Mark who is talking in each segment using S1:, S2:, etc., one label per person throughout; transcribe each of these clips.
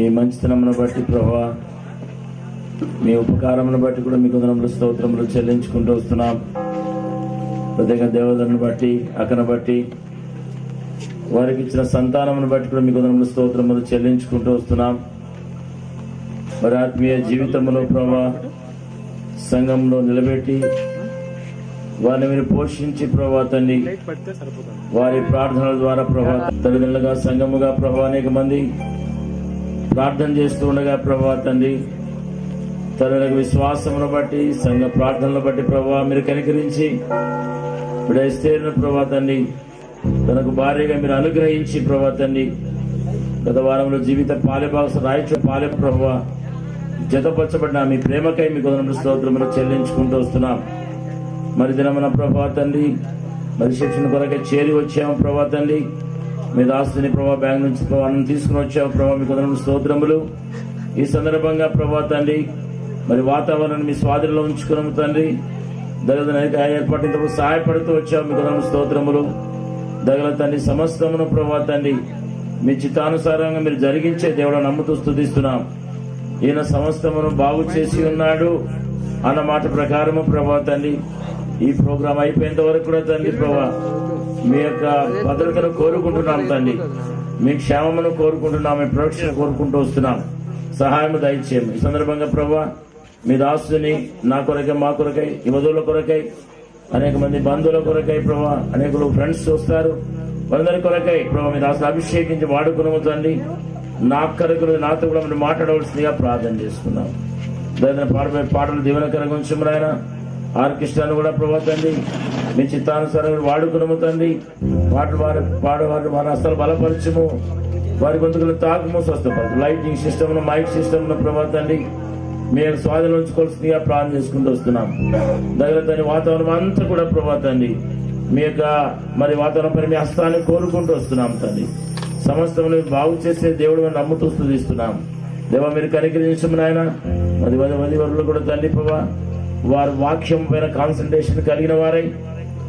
S1: మీ మంచితనమును బట్టి ప్రభువా, మీ ఉపకారమును బట్టి కూడా మీకు వందనములు స్తోత్రములు చెల్లించుకుంటూ వస్తున్నాం. ప్రత్యేక దేవతలను బట్టి, అక్కను బట్టి, వారికి ఇచ్చిన సంతానమును బట్టి కూడా మీకు వందనములు స్తోత్రములు చెల్లించుకుంటూ వస్తున్నాం. మరి ఆత్మీయ జీవితంలో ప్రభువా, సంఘంలో నిలబెట్టి వారిని మీరు పోషించి ప్రభువా తండ్రి, వారి ప్రార్థనల ద్వారా ప్రభువా తల్లిదండ్రులుగా సంఘముగా ప్రభువా అనేక మంది ప్రార్థన చేస్తూ ఉండగా ప్రభువా తండ్రి, తల్లులకు విశ్వాసమును బట్టి సంఘ ప్రార్థనలు బట్టి ప్రభువా మీరు కనికరించి ఇప్పుడు ఎస్తేరును ప్రభువా తండ్రి తనకు భార్యగా మీరు అనుగ్రహించి ప్రభువా తండ్రి గత వారంలో జీవిత పాలెబాక్స్ రాయచు పాలె ప్రభువా జతపరచబడిన మీ ప్రేమకై మీకు వందనములు స్తోత్రములు చెల్లించుకుంటూ వస్తున్నాం. మరి దినమున ప్రభువా తండ్రి మరి శిక్షణ కొరకే చేరి వచ్చాము ప్రభువా తండ్రి, మీ దాస్తుని ప్రభావ బ్యాంక్ నుంచి ప్రభావం తీసుకుని వచ్చాము ప్రభావ మీకు వందనములు స్తోత్రములు. ఈ సందర్భంగా ప్రభువా తండ్రి మరి వాతావరణాన్ని మీ స్వాధీనంలో ఉంచుకున్నాము తండ్రి, దగ్గర ఏర్పాటు సహాయపడుతూ వచ్చాము మీకు వందనములు స్తోత్రములు. దగ్గర తండ్రి సమస్తమును ప్రభువా తండ్రి మీ చిత్తానుసారంగా మీరు జరిగించే దేవుడు నమ్ముతూ స్తుతిస్తున్నాం. ఈయన సమస్తమును బాగు చేసి ఉన్నాడు అన్న మాట ప్రకారము ప్రభువా తండ్రి ఈ ప్రోగ్రాం అయిపోయేంత వరకు కూడా తండ్రి ప్రభువా మీ యొక్క భద్రతను కోరుకుంటున్నాం తండ్రి, మీ క్షేమమును కోరుకుంటున్నాం, మీ ప్రొటెక్షన్ కోరుకుంటూ వస్తున్నాం. సహాయం దయచేయం. ఈ సందర్భంగా ప్రభువా మీ దాసుని నా కొరకై, మా కొరకై, ఈ వధువుల కొరకై, అనేక మంది బంధువుల కొరకై ప్రభువా, అనేకులు ఫ్రెండ్స్ చూస్తారు, వారందరి కొరకై ప్రభావ మీ దాసులు అభిషేకించి వాడుకున్నాము తండ్రి. నా కొరకు నాతో కూడా మీరు మాట్లాడవలసిందిగా ప్రార్థన చేసుకున్నాం. దాని పాడబోయే పాటలు దీవెనకరంగా ఉంచము నాయన. ఆర్కెస్ట్రాను కూడా ప్రభువా తండ్రి మీ చిత్తానుసారం వాడుకున్నాము తండ్రి. పాటలు వారి అసలు బలపరచము, వారి గొంతుకులు తాకుము, స్వస్థపరచు. లైటింగ్ సిస్టమ్, మైక్ సిస్టమ్ ప్రభువా తండ్రి మేము స్వాధీనం ఉంచుకోవాల్సిందిగా ప్రార్థన చేసుకుంటూ వస్తున్నాం. దగ్గర తండ్రి వాతావరణం అంతా కూడా ప్రభువా తండ్రి మీ యొక్క మరి వాతావరణం పై మీ హస్తాన్ని కోరుకుంటూ వస్తున్నాం తండ్రి. సమస్తం బాగు చేసే దేవుడు నమ్ముతూ స్తుతిస్తున్నాం. దేవా మీరు కనికరించము నాయన. మరి వధువరులు కూడా తండ్రి ప్రభా వారు వాక్యం పైన కాన్సన్ట్రేషన్ కలిగిన వారై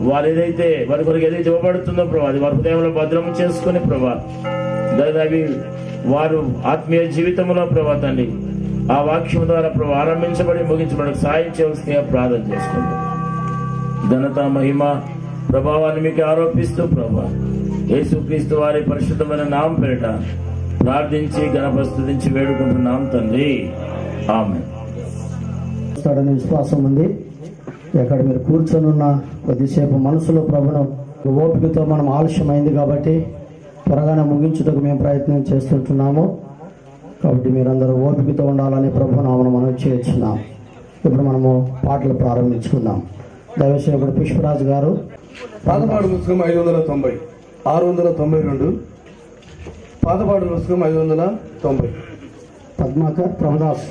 S1: వారు ఏదైతే వారి కొరకు ఏదైతే ఇవ్వబడుతుందో ప్రభా అది వారి హృదయంలో భద్రం చేసుకుని ప్రభా దాదాపు వారు ఆత్మీయ జీవితంలో ప్రభా తండ్రి ఆ వాక్యం ద్వారా ప్రభా ఆరంభించబడి ముగించబడి సాయం చేయవలసిందిగా ప్రార్థన చేసుకుంటాం. ఘనత మహిమ ప్రభావాన్ని మీకు ఆరోపిస్తూ ప్రభా యేసుక్రీస్తు వారి పరిశుద్ధమైన నామం పేరిట ప్రార్థించి ఘనపస్తుతించి వేడుకుంటున్నాం తండ్రి, ఆమేన్.
S2: విశ్వాసం ఉంది. ఎక్కడ మీరు కూర్చొని ఉన్న కొద్దిసేపు మనసులో ప్రభును ఓపికతో మనం ఆలస్యమైంది కాబట్టి త్వరగానే ముగించుటకు మేము ప్రయత్నం చేస్తుంటున్నాము. కాబట్టి మీరందరూ ఓపికతో ఉండాలని ప్రభు నామమున మనం చేస్తున్నాం. ఇప్పుడు మనము పాటలు ప్రారంభించుకుందాం. దైవసేవకుడు పుష్పరాజు గారు
S3: పాతపాడు పుస్తకం 590 692 పాతపాడు పుస్తకం 590
S2: పద్మాకర్ ప్రభుదాస్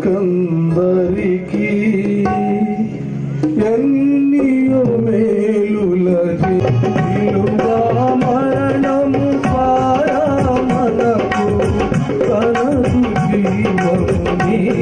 S3: మనకందరికి ఎన్నియో మేలులగా మరణము పారా మనకు కనసు జీవమునిచే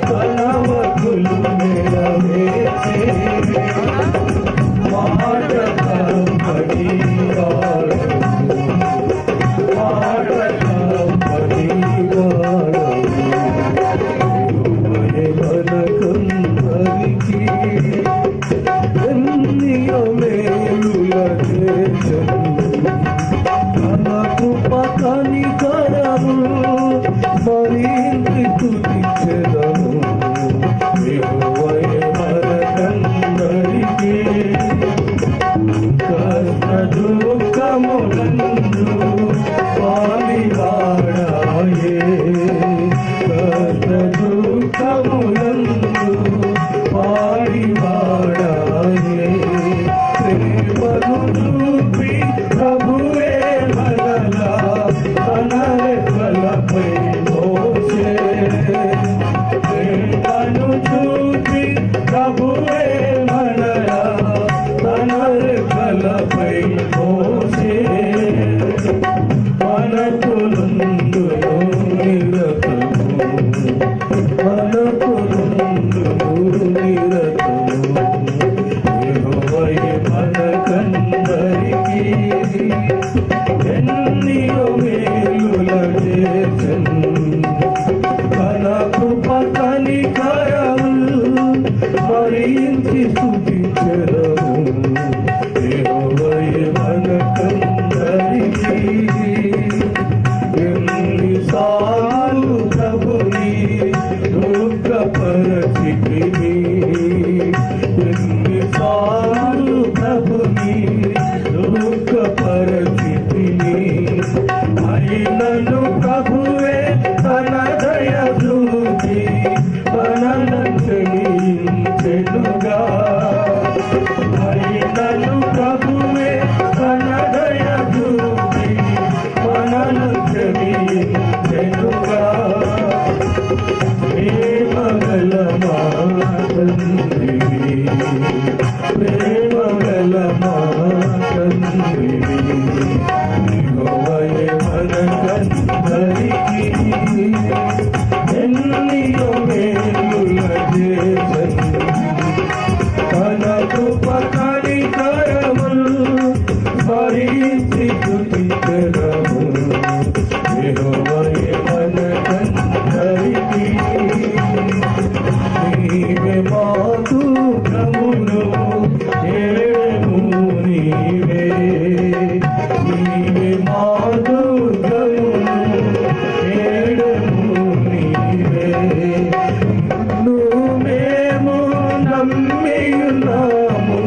S3: కలవకులు నెరవేర్చే మాట కంపడి వాడు మాట కంపడి వాడు మనకందరికి ఎన్నియో మేలుల చేసెను తన కృప కనికరము మరింత స్తుతించెదను యెహోవాయే మనకందరికి కష్ట దుఃఖములందు పాలివాడాయే కష్ట దుఃఖములందు పాలివాడాయే ప్రేమను చూపి ప్రభువే మనలా తన రెక్కలపై మోసే ప్రేమను చూపి ప్రభువే మనలా తన రెక్కలపై మోసే మనకులుండు నిరతము మనకులుండు నిరతము యెహోవాయే మనకందరికి ఎన్నియో మేలుల చేసెను తన కృప కనికరములు మరించి స్తుతించెదము యెహోవాయే మనకందరికి ఎన్నిసార్లు ప్రభుని దుఃఖపరచితిని ఎన్నిసార్లు ప్రభుని దుఃఖపరచితిని అయినను ప్రభువే తన దయ చూపి మనలను క్షమించెనుగా అయినను ప్రభువే తన దయ చూపి మనలను క్షమించెనుగా ప్రేమగల మా తండ్రివి ప్రేమగల మా తండ్రివి యెహోవాయే మనకందరికి ఎన్నియో మేలుల చేసెను తన కృప కనికరములు భరించి స్తుతించెదము యెహోవాయే మనకందరికి నీవే మాకు ప్రభువు ఏము నీవే నీవే మాకు ప్రభువు ఏము నీవే మేము నమ్మియున్నాము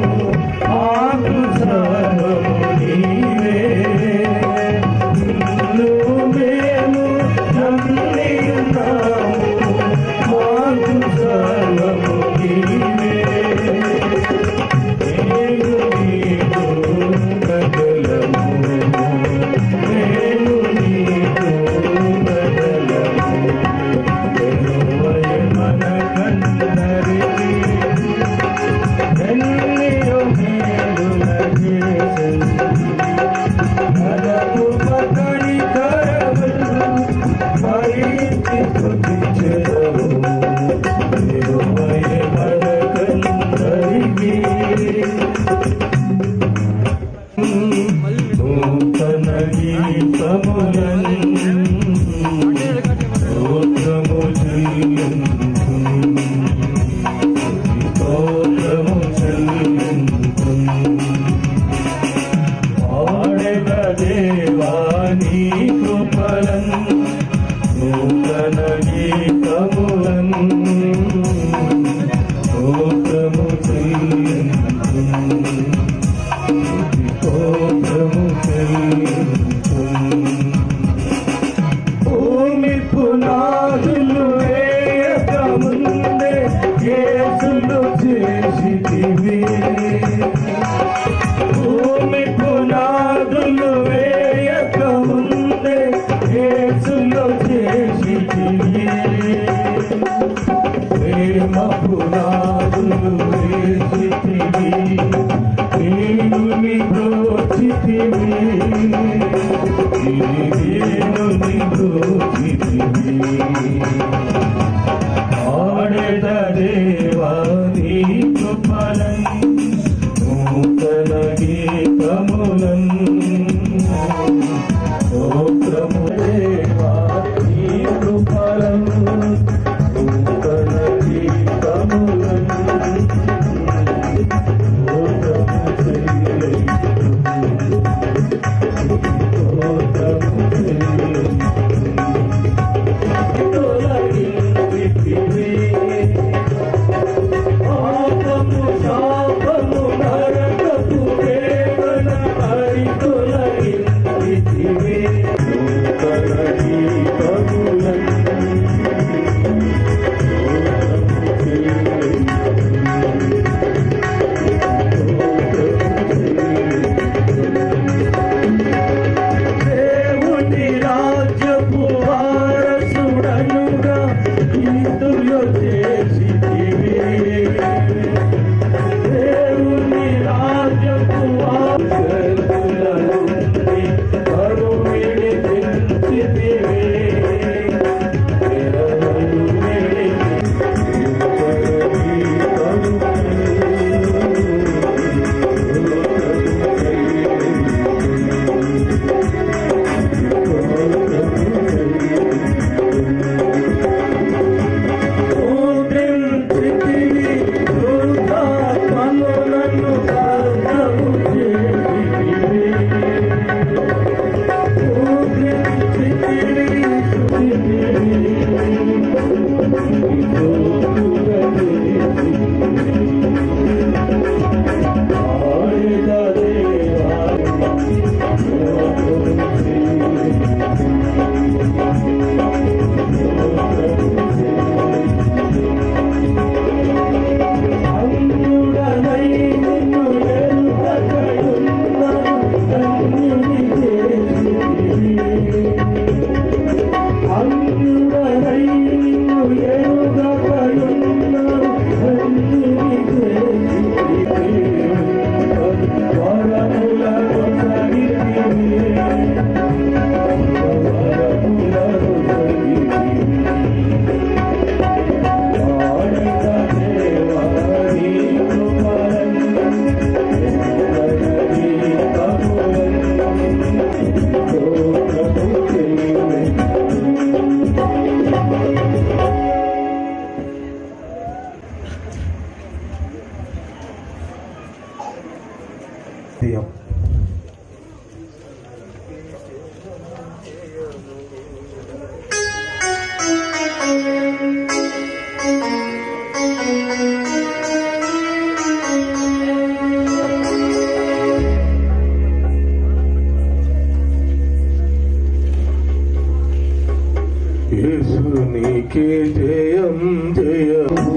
S3: యేసునికే జయం జయము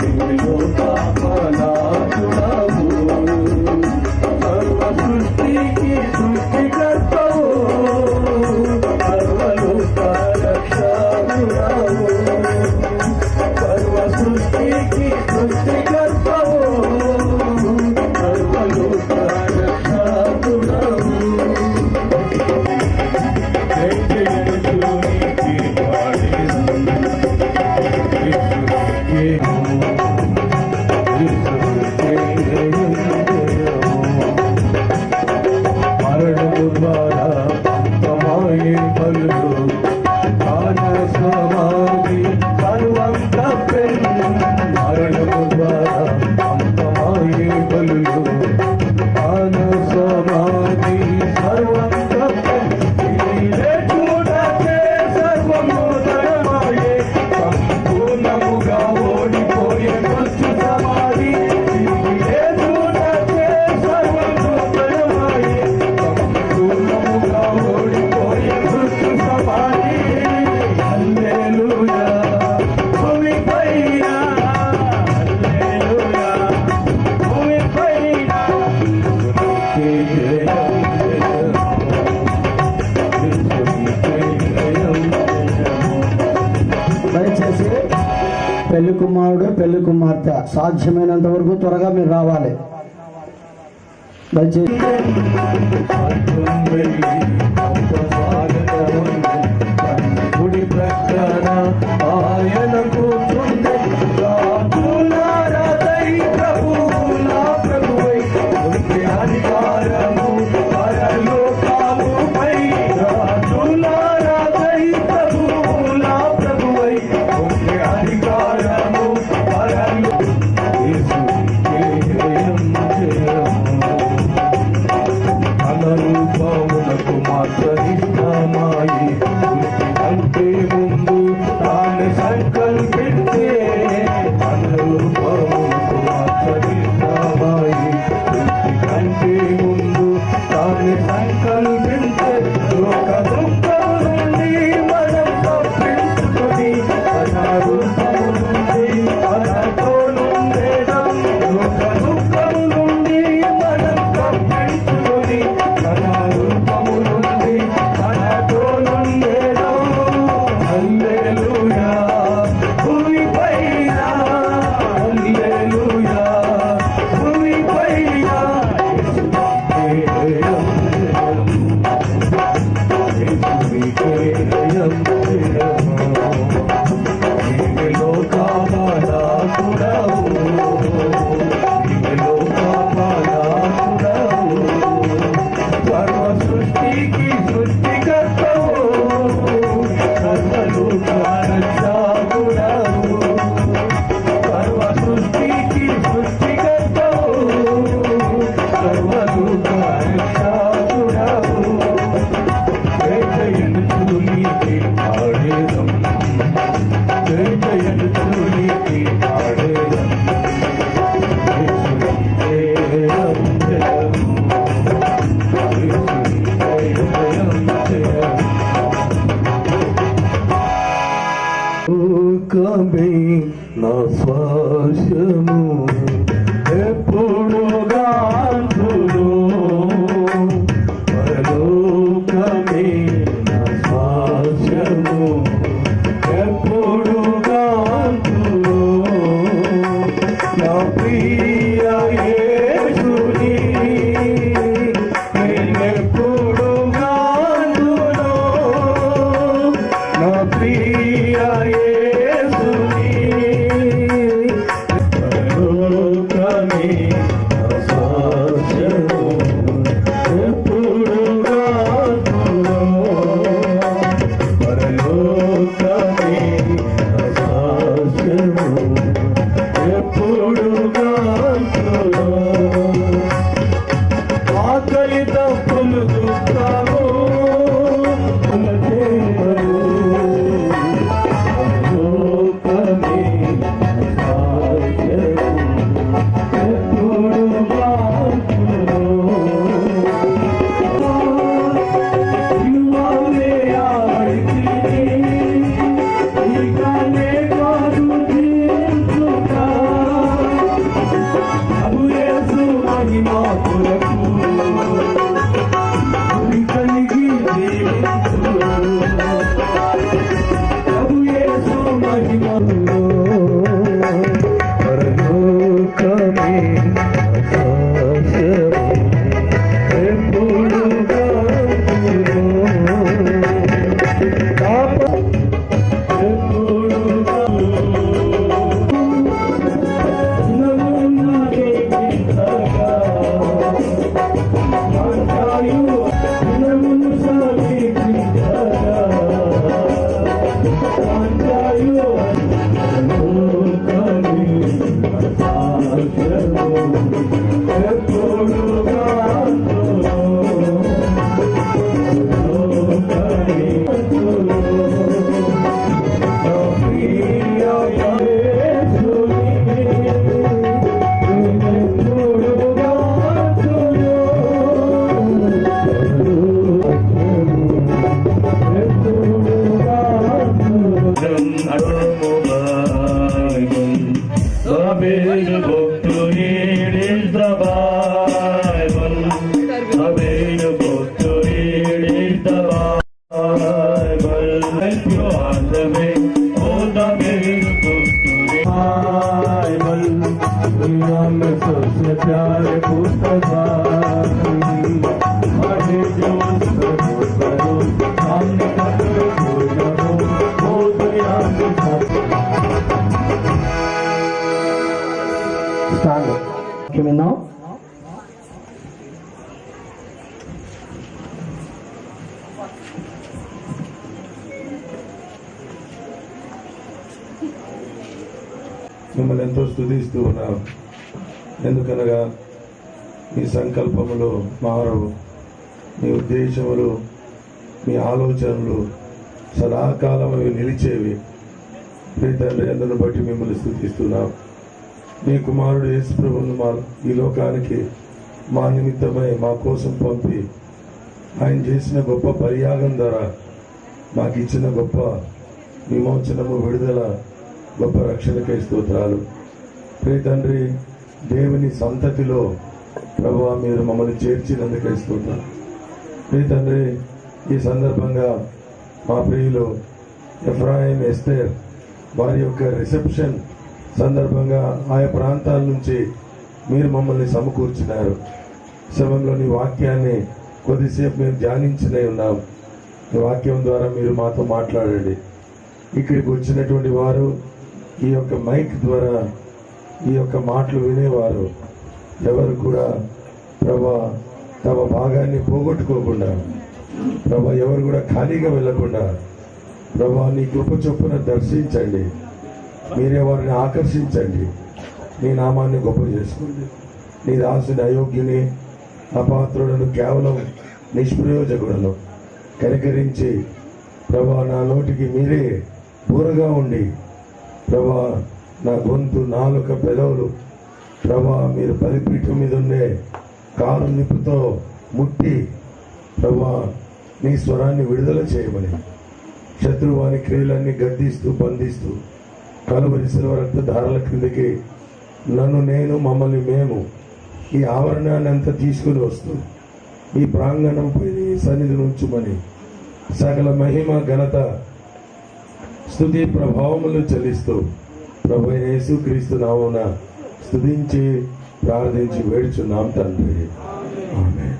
S3: నీలో కాపలాకుడవు సర్వ సృష్టికి సృష్టికర్తవు సర్వలోక రక్షకుడవు సర్వ సృష్టికి సృష్టికర్తవు సర్వలోక రక్షకుడవు మరణము ద్వారా అంతమాయే పలుకు ఆన సమాధి సర్వం తప్పెను మరణము ద్వారా అంతమాయే పలుకు ఆన సమాధి సర్వం తప్పెను నీవే చూడకే సర్వము తరమాయే సంపూర్ణముగా ఓడిపోయే మృత్యు సమాధి నీవే చూడకే సర్వము తరమాయే సంపూర్ణముగా ఓడిపోయే మృత్యు సమాధి హల్లెలూయా భూమిపైన హల్లెలూయా భూమిపైన యేసునికే జయం
S2: దయచేసి పెళ్లి కుమారుడు పెళ్లి కుమార్తె సాధ్యమైనంత వరకు త్వరగా మీరు రావాలి. దయచేసి
S3: గుడి ప్రక్కన ఆయన కూర్చుంటే ప్రభువులా ప్రభువై అధికార యేసు మహిమా కొరకు గురి కలిగి జీవించు ప్రభు యేసు మహిమలో పరలోకమే ఆకాశము ఎప్పుడు కాపును प्यारे पुस्तका
S2: విన్నాం.
S3: మిమ్మల్ని ఎంతో స్తుతిస్తూ ఉన్నాం. ఎందుకనగా మీ సంకల్పములు మారవు, మీ ఉద్దేశములు, మీ ఆలోచనలు సదాకాలం అవి నిలిచేవి. మీ తండ్రి అందును బట్టి మిమ్మల్ని స్తుతిస్తున్నాం. మీ కుమారుడు యేసు ప్రభువును ఈ లోకానికి మా నిమిత్తమై మా కోసం పంపి ఆయన చేసిన గొప్ప పరియాగం ద్వారా మాకు ఇచ్చిన గొప్ప విమోచనము, విడుదల, గొప్ప రక్షణకై స్తోత్రాలు. ప్రియ తండ్రి, దేవుని సంతతిలో ప్రభువా మీరు మమ్మల్ని చేర్చినందుకై స్తోత్రాలు. ప్రియ తండ్రి, ఈ సందర్భంగా మా ప్రియులు ఎఫ్రాయిం, ఎస్తేర్ వారి యొక్క రిసెప్షన్ సందర్భంగా ఆయా ప్రాంతాల నుంచి మీరు మమ్మల్ని సమకూర్చినారు. సమయంలోని వాక్యాన్ని కొద్దిసేపు మేము ధ్యానించనే ఉన్నాం. ఈ వాక్యం ద్వారా మీరు మాతో మాట్లాడండి. ఇక్కడికి వచ్చినటువంటి వారు ఈ యొక్క మైక్ ద్వారా ఈ యొక్క మాటలు వినేవారు ఎవరు కూడా ప్రభా తమ భాగాన్ని పోగొట్టుకోకుండా, ప్రభా ఎవరు కూడా ఖాళీగా వెళ్లకుండా ప్రభా నీ కృప చొప్పున దర్శించండి. మీరే వారిని ఆకర్షించండి. నీ నామాన్ని గొప్ప చేసుకోండి. నీ దాసుని అయోగ్యుని, అపాత్రులను, కేవలం నిష్ప్రయోజకులను కనికరించి ప్రభా నా నోటికి మీరే బూరగా ఉండి ప్రభా నా గొంతు, నాలుక, పెదవులు ప్రభా మీరు బలిపీఠం మీద ఉండే కారు నిప్పుతో ముట్టి ప్రభా నీ స్వరాన్ని విడుదల చేయమని, శత్రువాని క్రియలన్నీ గద్దిస్తూ బంధిస్తూ కలువరి శిలువ రక్తధారల క్రిందకి నన్ను నేను, మమ్మల్ని మేము ఈ ఆవరణాన్ని అంతా తీసుకుని వస్తూ ఈ ప్రాంగణంపై సన్నిధి ఉంచుమని సకల మహిమ, ఘనత, స్తుతి, ప్రభావములు చెల్లిస్తూ ప్రభు యేసు క్రీస్తు నామమున స్తుతించి ప్రార్థించి వేడుచున్నాం తండ్రి. ఆమేన్.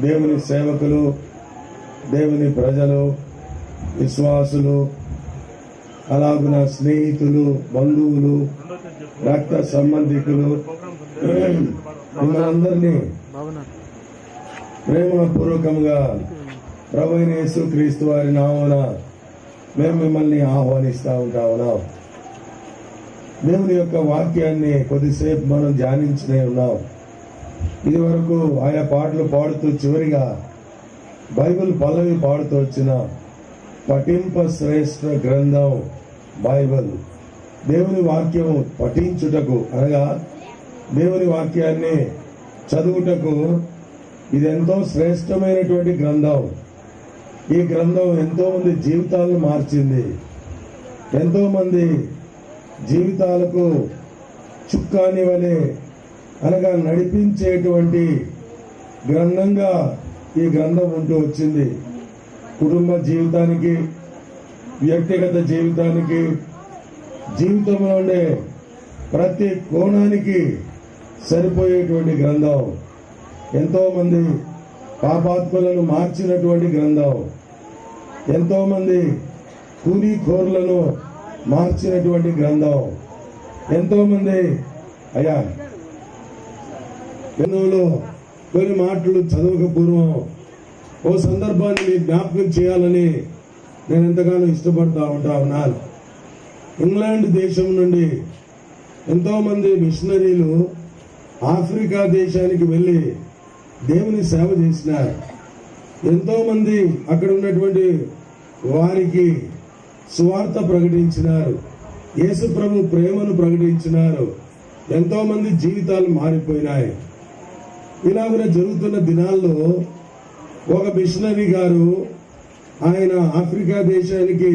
S3: దేవుని సేవకులు, దేవుని ప్రజలు, విశ్వాసులు, అలాగున స్నేహితులు, బంధువులు, రక్త సంబంధికులు మిమ్మల్ని ప్రేమపూర్వకంగా ప్రభు యేసు క్రీస్తు వారి నామమున మేము మిమ్మల్ని ఆహ్వానిస్తా ఉన్నాం. దేవుని యొక్క వాక్యాన్ని కొద్దిసేపు మనం ధ్యానించనే ఉన్నాం. ఇది వరకు ఆయా పాటలు పాడుతూ చివరిగా బైబిల్ పల్లవి పాడుతూ వచ్చిన పఠింప శ్రేష్ఠ గ్రంథం బైబిల్. దేవుని వాక్యం పఠించుటకు అనగా దేవుని వాక్యాన్ని చదువుటకు ఇది ఎంతో శ్రేష్టమైనటువంటి గ్రంథం. ఈ గ్రంథం ఎంతో మంది జీవితాలను మార్చింది. ఎంతో మంది జీవితాలకు చుక్కాని వలె అనగా నడిపించేటువంటి గ్రంథంగా ఈ గ్రంథం ఉంటూ వచ్చింది. కుటుంబ జీవితానికి, వ్యక్తిగత జీవితానికి, జీవితంలో ఉండే ప్రతి కోణానికి సరిపోయేటువంటి గ్రంథం. ఎంతో మంది పాపాత్మలను మార్చినటువంటి గ్రంథం. ఎంతో మంది కూలీకోర్లను మార్చినటువంటి గ్రంథం. ఎంతో మంది అయ్యా ఎన్నోలో కొన్ని మాటలు చదవక పూర్వం ఓ సందర్భాన్ని మీ జ్ఞాపకం చేయాలని నేను ఎంతగానో ఇష్టపడతా ఉన్నాను. ఇంగ్లాండ్ దేశం నుండి ఎంతో మంది మిషనరీలు ఆఫ్రికా దేశానికి వెళ్ళి దేవుని సేవ చేసినారు. ఎంతో మంది అక్కడ ఉన్నటువంటి వారికి సువార్త ప్రకటించినారు. యేసు ప్రభు ప్రేమను ప్రకటించినారు. ఎంతో మంది జీవితాలు మారిపోయినాయి. ఇలాగ జరుగుతున్న దినాల్లో ఒక మిషనరీ గారు ఆయన ఆఫ్రికా దేశానికి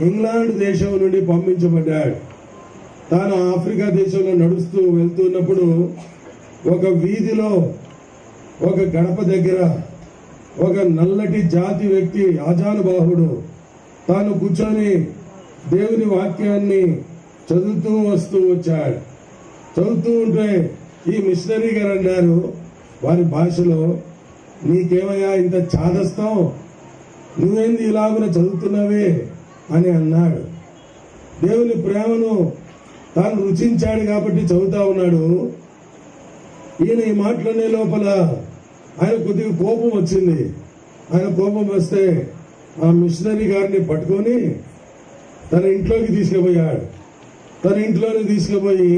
S3: ఇంగ్లాండ్ దేశం నుండి పంపించబడ్డాడు. తాను ఆఫ్రికా దేశంలో నడుస్తూ వెళ్తున్నప్పుడు ఒక వీధిలో ఒక గడప దగ్గర ఒక నల్లటి జాతి వ్యక్తి ఆజానుబాహుడు తాను కూర్చొని దేవుని వాక్యాన్ని చదువుతూ వస్తూ వచ్చాడు. చదువుతూ ఉంటే ఈ మిషనరీ గారు అన్నారు వారి భాషలో, నీకేమయ్యా ఇంత చాదస్తాం, నువ్వేంది ఇలాగున చదువుతున్నావే అని అన్నాడు. దేవుని ప్రేమను తాను రుచించాడు కాబట్టి చదువుతా ఉన్నాడు. ఈయన ఈ మాటలనే లోపల ఆయన కొద్దిగా కోపం వచ్చింది. ఆయన కోపం వస్తే ఆ మిషనరీ గారిని పట్టుకొని తన ఇంట్లోకి తీసుకుపోయాడు. తన ఇంట్లోకి తీసుకుపోయి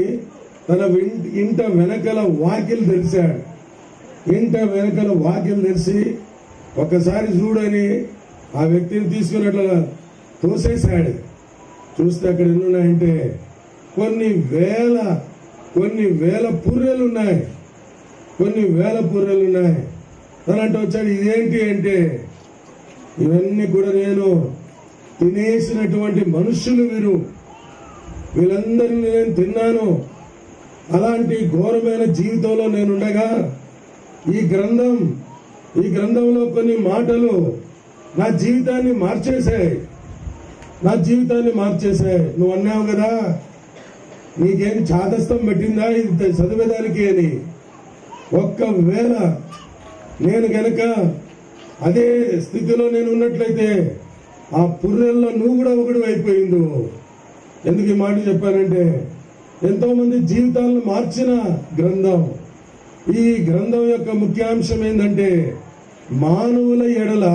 S3: తన ఇంట వెనకల వాకిలు తెరిచాడు. ఇంట వెనకల వాకిలు తెరిచి ఒక్కసారి చూడని ఆ వ్యక్తిని తీసుకున్నట్లుగా తోసేశాడు. చూస్తే అక్కడ ఎన్నున్నాయంటే కొన్ని వేల పుర్రెలు ఉన్నాయి. కొన్ని వేల పుర్రెలు ఉన్నాయి. తనంటే వచ్చాడు, ఇదేంటి అంటే ఇవన్నీ కూడా నేను తినేసినటువంటి మనుషులు వీళ్ళందరినీ నేను తిన్నాను. అలాంటి ఘోరమైన జీవితంలో నేనుండగా ఈ గ్రంథంలో కొన్ని మాటలు నా జీవితాన్ని మార్చేశాయి. నువ్వు అన్నావు కదా, నీకేం చాదస్తం పెట్టిందా ఇది చదివేదానికి అని. ఒక్కవేళ నేను గనక అదే స్థితిలో నేను ఉన్నట్లయితే ఆ పుర్రెల్లో నువ్వు కూడా ఒకటి అయిపోయిండు. ఎందుకు ఈ మాట చెప్పానంటే ఎంతో మంది జీవితాలను మార్చిన గ్రంథం. ఈ గ్రంథం యొక్క ముఖ్యాంశం ఏంటంటే మానవుల ఎడల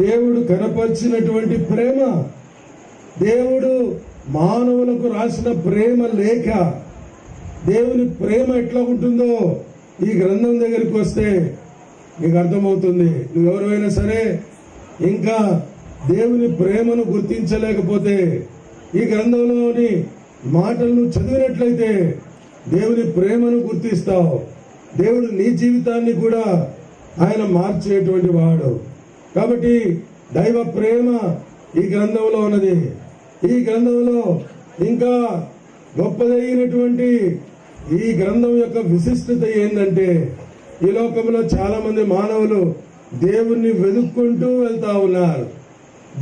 S3: దేవుడు కనపరిచినటువంటి ప్రేమ. దేవుడు మానవులకు రాసిన ప్రేమ లేఖ. దేవుని ప్రేమ ఎట్లా ఉంటుందో ఈ గ్రంథం దగ్గరికి వస్తే నీకు అర్థమవుతుంది. నువ్వెవరైనా సరే ఇంకా దేవుని ప్రేమను గుర్తించలేకపోతే ఈ గ్రంథంలోని మాటలను చదివినట్లయితే దేవుని ప్రేమను గుర్తిస్తావు. దేవుడు నీ జీవితాన్ని కూడా ఆయన మార్చేటువంటి వాడు. కాబట్టి దైవ ప్రేమ ఈ గ్రంథంలో ఉన్నది. ఈ గ్రంథంలో ఇంకా గొప్పదైనటువంటి ఈ గ్రంథం యొక్క విశిష్టత ఏంటంటే ఈ లోకంలో చాలా మంది మానవులు దేవుణ్ణి వెతుక్కుంటూ వెళ్తా ఉన్నారు.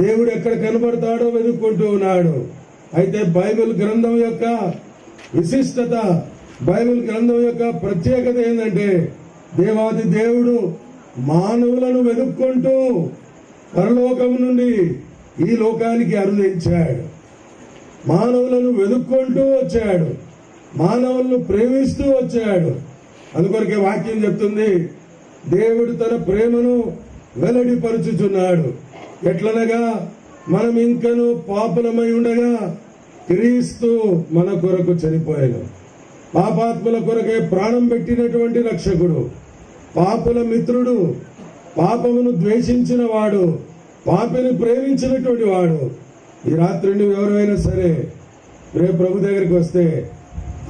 S3: దేవుడు ఎక్కడ కనబడతాడో వెతుక్కుంటూ ఉన్నాడు. అయితే బైబిల్ గ్రంథం యొక్క విశిష్టత, బైబిల్ గ్రంథం యొక్క ప్రత్యేకత ఏంటంటే దేవాది దేవుడు మానవులను వెతుక్కుంటూ పరలోకం నుండి ఈ లోకానికి అరుదించాడు. మానవులను వెతుక్కుంటూ వచ్చాడు. మానవులను ప్రేమిస్తూ వచ్చాడు. అందుకొరకే వాక్యం చెప్తుంది, దేవుడు తన ప్రేమను వెల్లడిపరుచుచున్నాడు. ఎట్లనగా మనం ఇంకను పాపులమై ఉండగా క్రీస్తు మన కొరకు చనిపోయాడు. పాపాత్ముల కొరకే ప్రాణం పెట్టినటువంటి రక్షకుడు, పాపుల మిత్రుడు, పాపమును ద్వేషించిన వాడు, పాపిని ప్రేమించినటువంటి వాడు. ఈ రాత్రి నువ్వు ఎవరైనా సరే రేపు ప్రభు దగ్గరికి వస్తే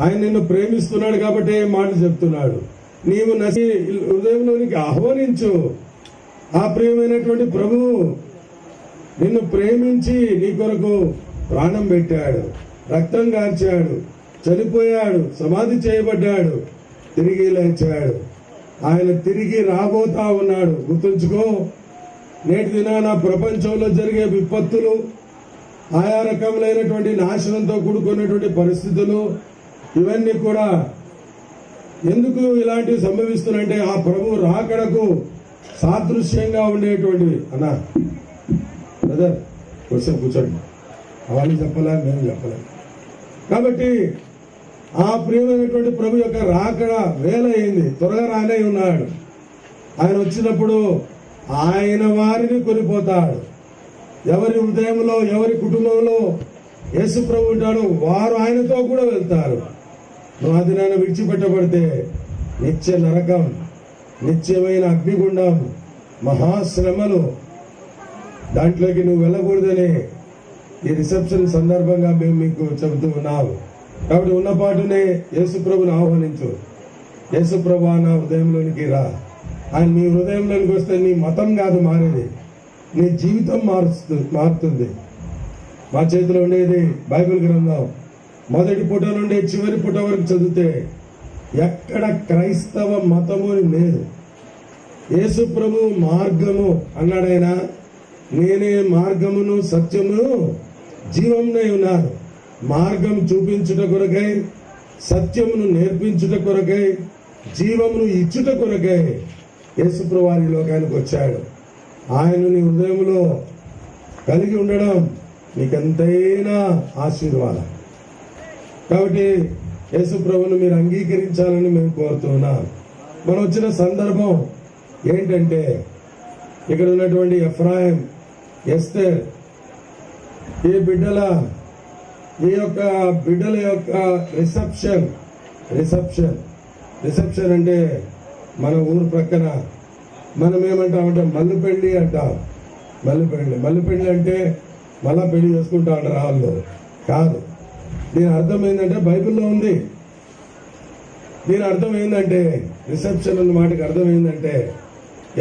S3: ఆయన నిన్ను ప్రేమిస్తున్నాడు కాబట్టి మాటలు చెప్తున్నాడు. నీవు హృదయంలోనికి ఆహ్వానించు. ఆ ప్రియమైనటువంటి ప్రభువు నిన్ను ప్రేమించి నీ కొరకు ప్రాణం పెట్టాడు. రక్తం కార్చాడు, చనిపోయాడు, సమాధి చేయబడ్డాడు, తిరిగి లేచాడు. ఆయన తిరిగి రాబోతా ఉన్నాడు. గుర్తుంచుకో, నేటి దినాన ప్రపంచంలో జరిగే విపత్తులు, ఆయా రకములైనటువంటి నాశనంతో కూడుకున్నటువంటి పరిస్థితులు, ఇవన్నీ కూడా ఎందుకు ఇలాంటివి సంభవిస్తున్నాయంటే ఆ ప్రభు రాకడకు సాదృశ్యంగా ఉండేటువంటివి. అన్నా బ్రదర్ కొంచెం కూర్చోండి, వాళ్ళు చెప్పలే, మేము చెప్పలేం. కాబట్టి ఆ ప్రియమైనటువంటి ప్రభు యొక్క రాకడ వేళ అయింది, త్వరగా రానే ఉన్నాడు. ఆయన వచ్చినప్పుడు ఆయన వారిని కొనిపోతాడు. ఎవరి హృదయంలో, ఎవరి కుటుంబంలో యేసు ప్రభు ఉంటాడో వారు ఆయనతో కూడా వెళ్తారు. నువ్వు ఆ దినాన విడిచిపెట్టబడితే నిత్య నరకం, నిత్యమైన అగ్నిగుండం, మహాశ్రమలు, దాంట్లోకి నువ్వు వెళ్ళకూడదని ఈ రిసెప్షన్ సందర్భంగా మేము మీకు చెబుతూ ఉన్నాము. కాబట్టి ఉన్నపాటునే యేసు ప్రభుని ఆహ్వానించు. యేసు ప్రభు నా హృదయంలోనికి రా. ఆయన నీ హృదయంలోనికి వస్తే నీ మతం కాదు మారేది, నీ జీవితం మారుతుంది. మా చేతిలో ఉండేది బైబిల్ గ్రంథం. మొదటి పుట నుండి చివరి పుట వరకు చదివితే ఎక్కడ క్రైస్తవ మతము లేదు. యేసు ప్రభు మార్గము అన్నాడైనా, నేనే మార్గమును సత్యమును జీవమునై ఉన్నాను. మార్గం చూపించుట కొరకై, సత్యమును నేర్పించుట కొరకై, జీవమును ఇచ్చుట కొరకై యేసు ప్రభు వారి లోకానికి వచ్చాడు. ఆయన నీ హృదయంలో కలిగి ఉండడం నీకెంతైనా ఆశీర్వాదం. కాబట్టి యేసు ప్రభువును మీరు అంగీకరించాలని మేము కోరుతున్నాం. మనం వచ్చిన సందర్భం ఏంటంటే, ఇక్కడ ఉన్నటువంటి ఎఫ్రాయిం, ఎస్తేర్, ఈ బిడ్డల యొక్క రిసెప్షన్ అంటే మన ఊరు ప్రక్కన మనం ఏమంటామంటే మల్లుపెళ్లి అంటాం. మల్లుపెళ్లి అంటే మళ్ళా పెళ్లి చేసుకుంటా అంటారు వాళ్ళు. కాదు, దీని అర్థం ఏంటంటే బైబిల్లో ఉంది. దీని అర్థం ఏంటంటే, రిసెప్షన్ అన్న మాటకి అర్థం ఏంటంటే,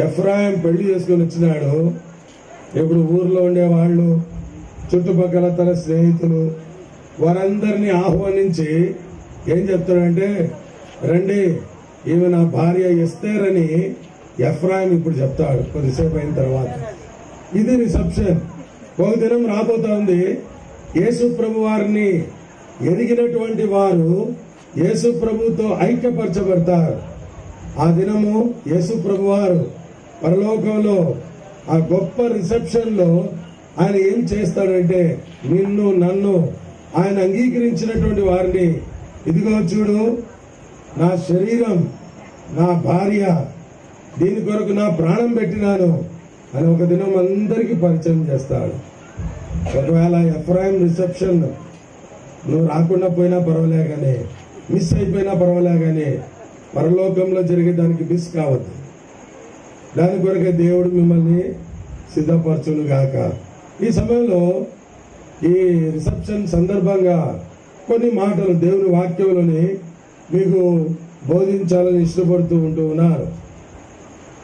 S3: ఎఫ్రాయిం పెళ్లి చేసుకొని వచ్చినాడు. ఇప్పుడు ఊర్లో ఉండేవాళ్ళు, చుట్టుపక్కల తన స్నేహితులు, వారందరినీ ఆహ్వానించి ఏం చెప్తాడంటే, రండి ఈమె నా భార్య ఎస్తేర్ అని ఎఫ్రాయిం ఇప్పుడు చెప్తాడు కొద్దిసేపు అయిన తర్వాత. ఇది రిసెప్షన్. ఒక దినం రాబోతోంది, యేసు ప్రభు వారిని ఎరిగినటువంటి వారు యేసు ప్రభుతో ఐక్యపరచబడతారు. ఆ దినము యేసు ప్రభు వారు పరలోకంలో ఆ గొప్ప రిసెప్షన్ లో ఆయన ఏం చేస్తాడంటే, నిన్ను నన్ను ఆయన అంగీకరించినటువంటి వారిని, ఇదిగో చూడు నా శరీరం, నా భార్య, దీని కొరకు నా ప్రాణం పెట్టినాను అని ఒక దినం అందరికీ పరిచయం చేస్తాడు. ఒకవేళ ఎఫ్రాయిం రిసెప్షన్ నువ్వు రాకుండా పోయినా పర్వాలే కానీ, మిస్ అయిపోయినా పర్వాలే కానీ, పరలోకంలో జరిగే దానికి మిస్ కావద్దు. దాని కొరకే దేవుడు మిమ్మల్ని సిద్ధపరచును గాక. ఈ సమయంలో ఈ రిసెప్షన్ సందర్భంగా కొన్ని మాటలు దేవుని వాక్యంలోని మీకు బోధించాలని ఇష్టపడుతూ ఉంటూ ఉన్నారు.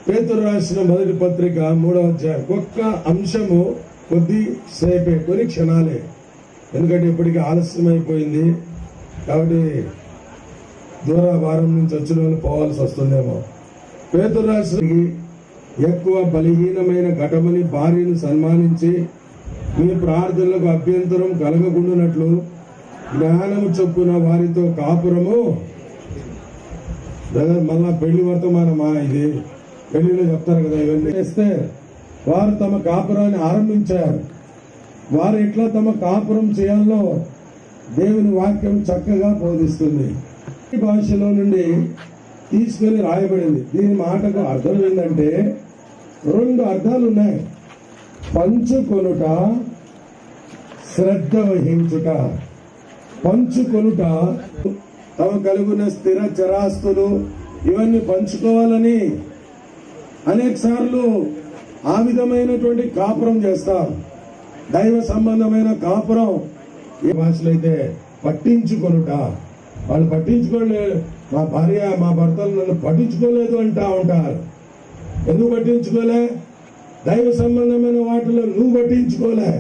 S3: పేతురు రాసిన మొదటి పత్రిక 3వ అధ్యాయం. ఒక్క అంశము కొద్దిసేపే, కొన్ని క్షణాలే, ఎందుకంటే ఇప్పటికీ ఆలస్యం అయిపోయింది. కాబట్టి దూర వారం నుంచి వచ్చిన వాళ్ళు పోవాల్సి వస్తుందేమో. పేతురు రాసిన ఎక్కువ బలహీనమైన ఘటమని భార్యను సన్మానించి మీ ప్రార్థనలకు అభ్యంతరం కలగకుండానట్లు జ్ఞానము చొప్పున వారితో కాపురము. మళ్ళా పెళ్లి వర్తమానమా ఇది? పెళ్లిలో చెప్తారు కదా ఇవన్నీ. చేస్తే వారు తమ కాపురాన్ని ఆరంభించారు. వారు ఎట్లా తమ కాపురం చేయాలో దేవుని వాక్యం చక్కగా బోధిస్తుంది. ఈ భాషలో నుండి తీసుకొని రాయబడింది. దీని మాటకు అర్థం ఏంటంటే, 2 అర్థాలు ఉన్నాయి. పంచుకొనుట, శ్రద్ధ వహించుట. పంచుకొనుట, తమ కలుగున స్థిర చరాస్తులు ఇవన్నీ పంచుకోవాలని అనేక సార్లు ఆ విధమైనటువంటి కాపురం చేస్తాం. దైవ సంబంధమైన కాపురం. ఏ భాషలో అయితే పట్టించుకొనుట, వాళ్ళు పట్టించుకోలేదు, మా భార్య మా భర్తలు నన్ను పట్టించుకోలేదు అంటా ఉంటారు. ఎందుకు పట్టించుకోలే? దైవ సంబంధమైన వాటిలో నువ్వు పట్టించుకోలే.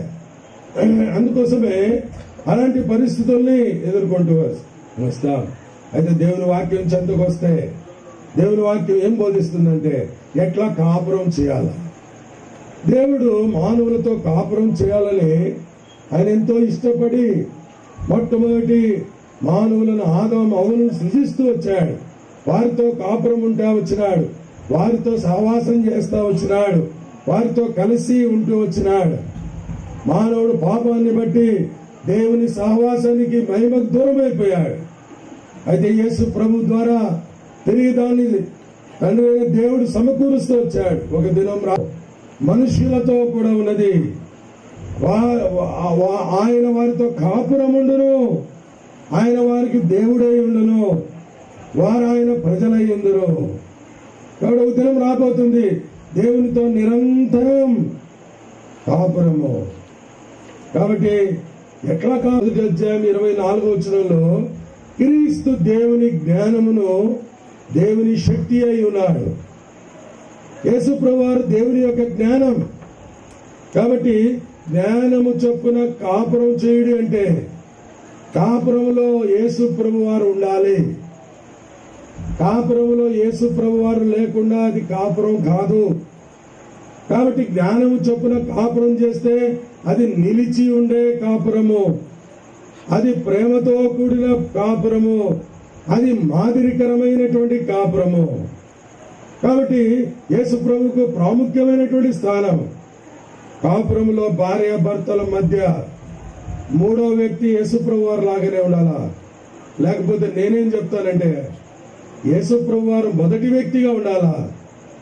S3: అందుకోసమే అలాంటి పరిస్థితుల్ని ఎదుర్కొంటూ వస్తాం. అయితే దేవుని వాక్యం చెంతకు వస్తే దేవుని వాక్యం ఏం బోధిస్తుందంటే ఎట్లా కాపురం చేయాలి. దేవుడు మానవులతో కాపురం చేయాలని ఆయన ఎంతో ఇష్టపడి మొట్టమొదటి మానవులను ఆదాము అవ్వలను సృజిస్తూ వచ్చాడు. వారితో కాపురం ఉంటా వచ్చినాడు, వారితో సహవాసం చేస్తా వచ్చినాడు, వారితో కలిసి ఉంటూ వచ్చినాడు. మానవుడు పాపాన్ని బట్టి దేవుని సహవాసానికి మహిమకు దూరం అయిపోయాడు. అయితే యేసు ప్రభు ద్వారా తిరిగి దాన్ని తండ్రి అయిన దేవుడు సమకూరుస్తూ వచ్చాడు. ఒక దినం మనుషులతో కూడా ఉన్నది, ఆయన వారితో కాపురం ఉండును, ఆయన వారికి దేవుడై ఉండును, వారు ఆయన ప్రజలై ఉండును. కాబట్టి ఒక దినం రాబోతుంది దేవునితో నిరంతరం కాపురము. కాబట్టి ఎట్లా కాదు, అధ్యాయం 24వ వచనంలో క్రీస్తు దేవుని జ్ఞానమును దేవుని శక్తి అయి ఉన్నాడు. యేసు ప్రభువారు దేవుని యొక్క జ్ఞానం. కాబట్టి జ్ఞానము చొప్పున కాపురం చేయుడు అంటే కాపురంలో యేసు ప్రభువారు ఉండాలి. కాపురంలో యేసు ప్రభువారు లేకుండా అది కాపురం కాదు. కాబట్టి జ్ఞానము చొప్పున కాపురం చేస్తే అది నిలిచి ఉండే కాపురము, అది ప్రేమతో కూడిన కాపురము, అది మాదిరికరమైనటువంటి కాపురము. కాబట్టి యేసు ప్రభువుకు ప్రాముఖ్యమైనటువంటి స్థానం. కాపురములో భార్య భర్తల మధ్య మూడో వ్యక్తి యేసు ప్రభు వారు లాగానే ఉండాలా. లేకపోతే నేనేం చెప్తానంటే యేసు ప్రభు వారు మొదటి వ్యక్తిగా ఉండాలా.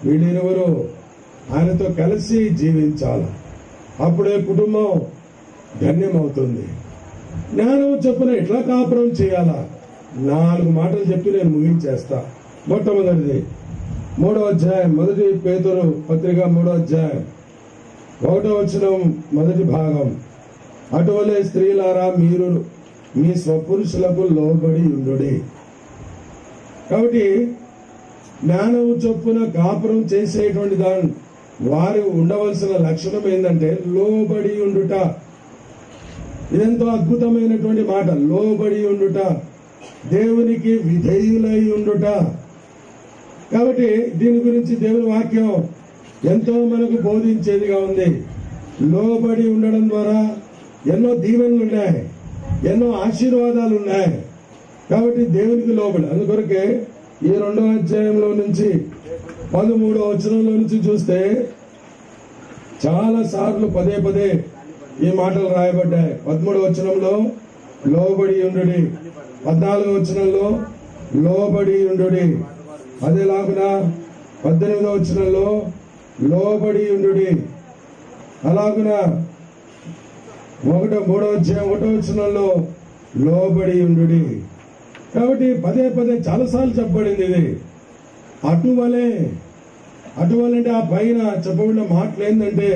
S3: వీళ్ళిరువురు ఆయనతో కలిసి జీవించాలి. అప్పుడే కుటుంబం ధన్యమవుతుంది. జ్ఞానం చొప్పున ఎట్లా కాపురం చేయాలా 4 మాటలు చెప్పి నేను ముగించేస్తా. మొట్టమొదటిది 3వ అధ్యాయం, మొదటి పేతురు పత్రిక 3వ అధ్యాయం 1వ వచనం మొదటి భాగం. అటువలే స్త్రీలారా మీరు మీ స్వపురుషులకు లోబడి ఉండుడి. కాబట్టి జ్ఞానం చొప్పున కాపురం చేసేటువంటి దాని వారు ఉండవలసిన లక్షణం ఏంటంటే లోబడి ఉండుట. ఇదెంతో అద్భుతమైనటువంటి మాట, లోబడి ఉండుట, దేవునికి విధేయులై ఉండుట. కాబట్టి దీని గురించి దేవుని వాక్యం ఎంతో మనకు బోధించేదిగా ఉంది. లోబడి ఉండడం ద్వారా ఎన్నో దీవెనలు ఉన్నాయి, ఎన్నో ఆశీర్వాదాలు ఉన్నాయి. కాబట్టి దేవునికి లోబడి, అందుకొరకే ఈ 2వ అధ్యాయంలో నుంచి 13వ వచనంలో నుంచి చూస్తే చాలా సార్లు పదే పదే ఈ మాటలు రాయబడ్డాయి. 13వ వచనంలో లోబడి ఉండుడి, 14వ వచనంలో లోబడి ఉండుడి, అదేలాగున 18వ వచనంలో లోబడి ఉండుడి, అలాగున 3వ అధ్యాయం 1వ వచనంలో లోబడి ఉండుడి. కాబట్టి పదే పదే చాలాసార్లు చెప్పబడింది ఇది. అటువలే అంటే ఆ పైన చెప్పబడిన మాటలు ఏంటంటే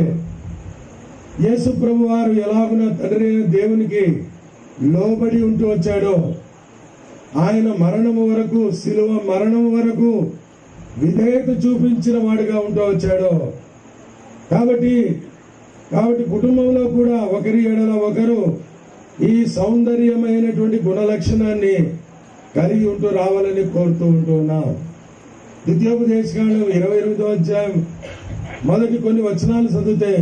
S3: యేసు ప్రభు వారు ఎలాగున తండ్రి దేవునికి లోబడి ఉంటూ వచ్చాడో, ఆయన మరణము వరకు, శిలువ మరణము వరకు విధేయత చూపించిన వాడిగా ఉంటూ వచ్చాడో. కాబట్టి కుటుంబంలో కూడా ఒకరి ఎడల ఒకరు ఈ సౌందర్యమైనటువంటి గుణ లక్షణాన్ని కలిగి ఉంటూ రావాలని కోరుతూ ఉంటున్నాం. ద్వితీయోపదేశకాండం 28వ అధ్యాయం మొదటి కొన్ని వచనాలు చదివితే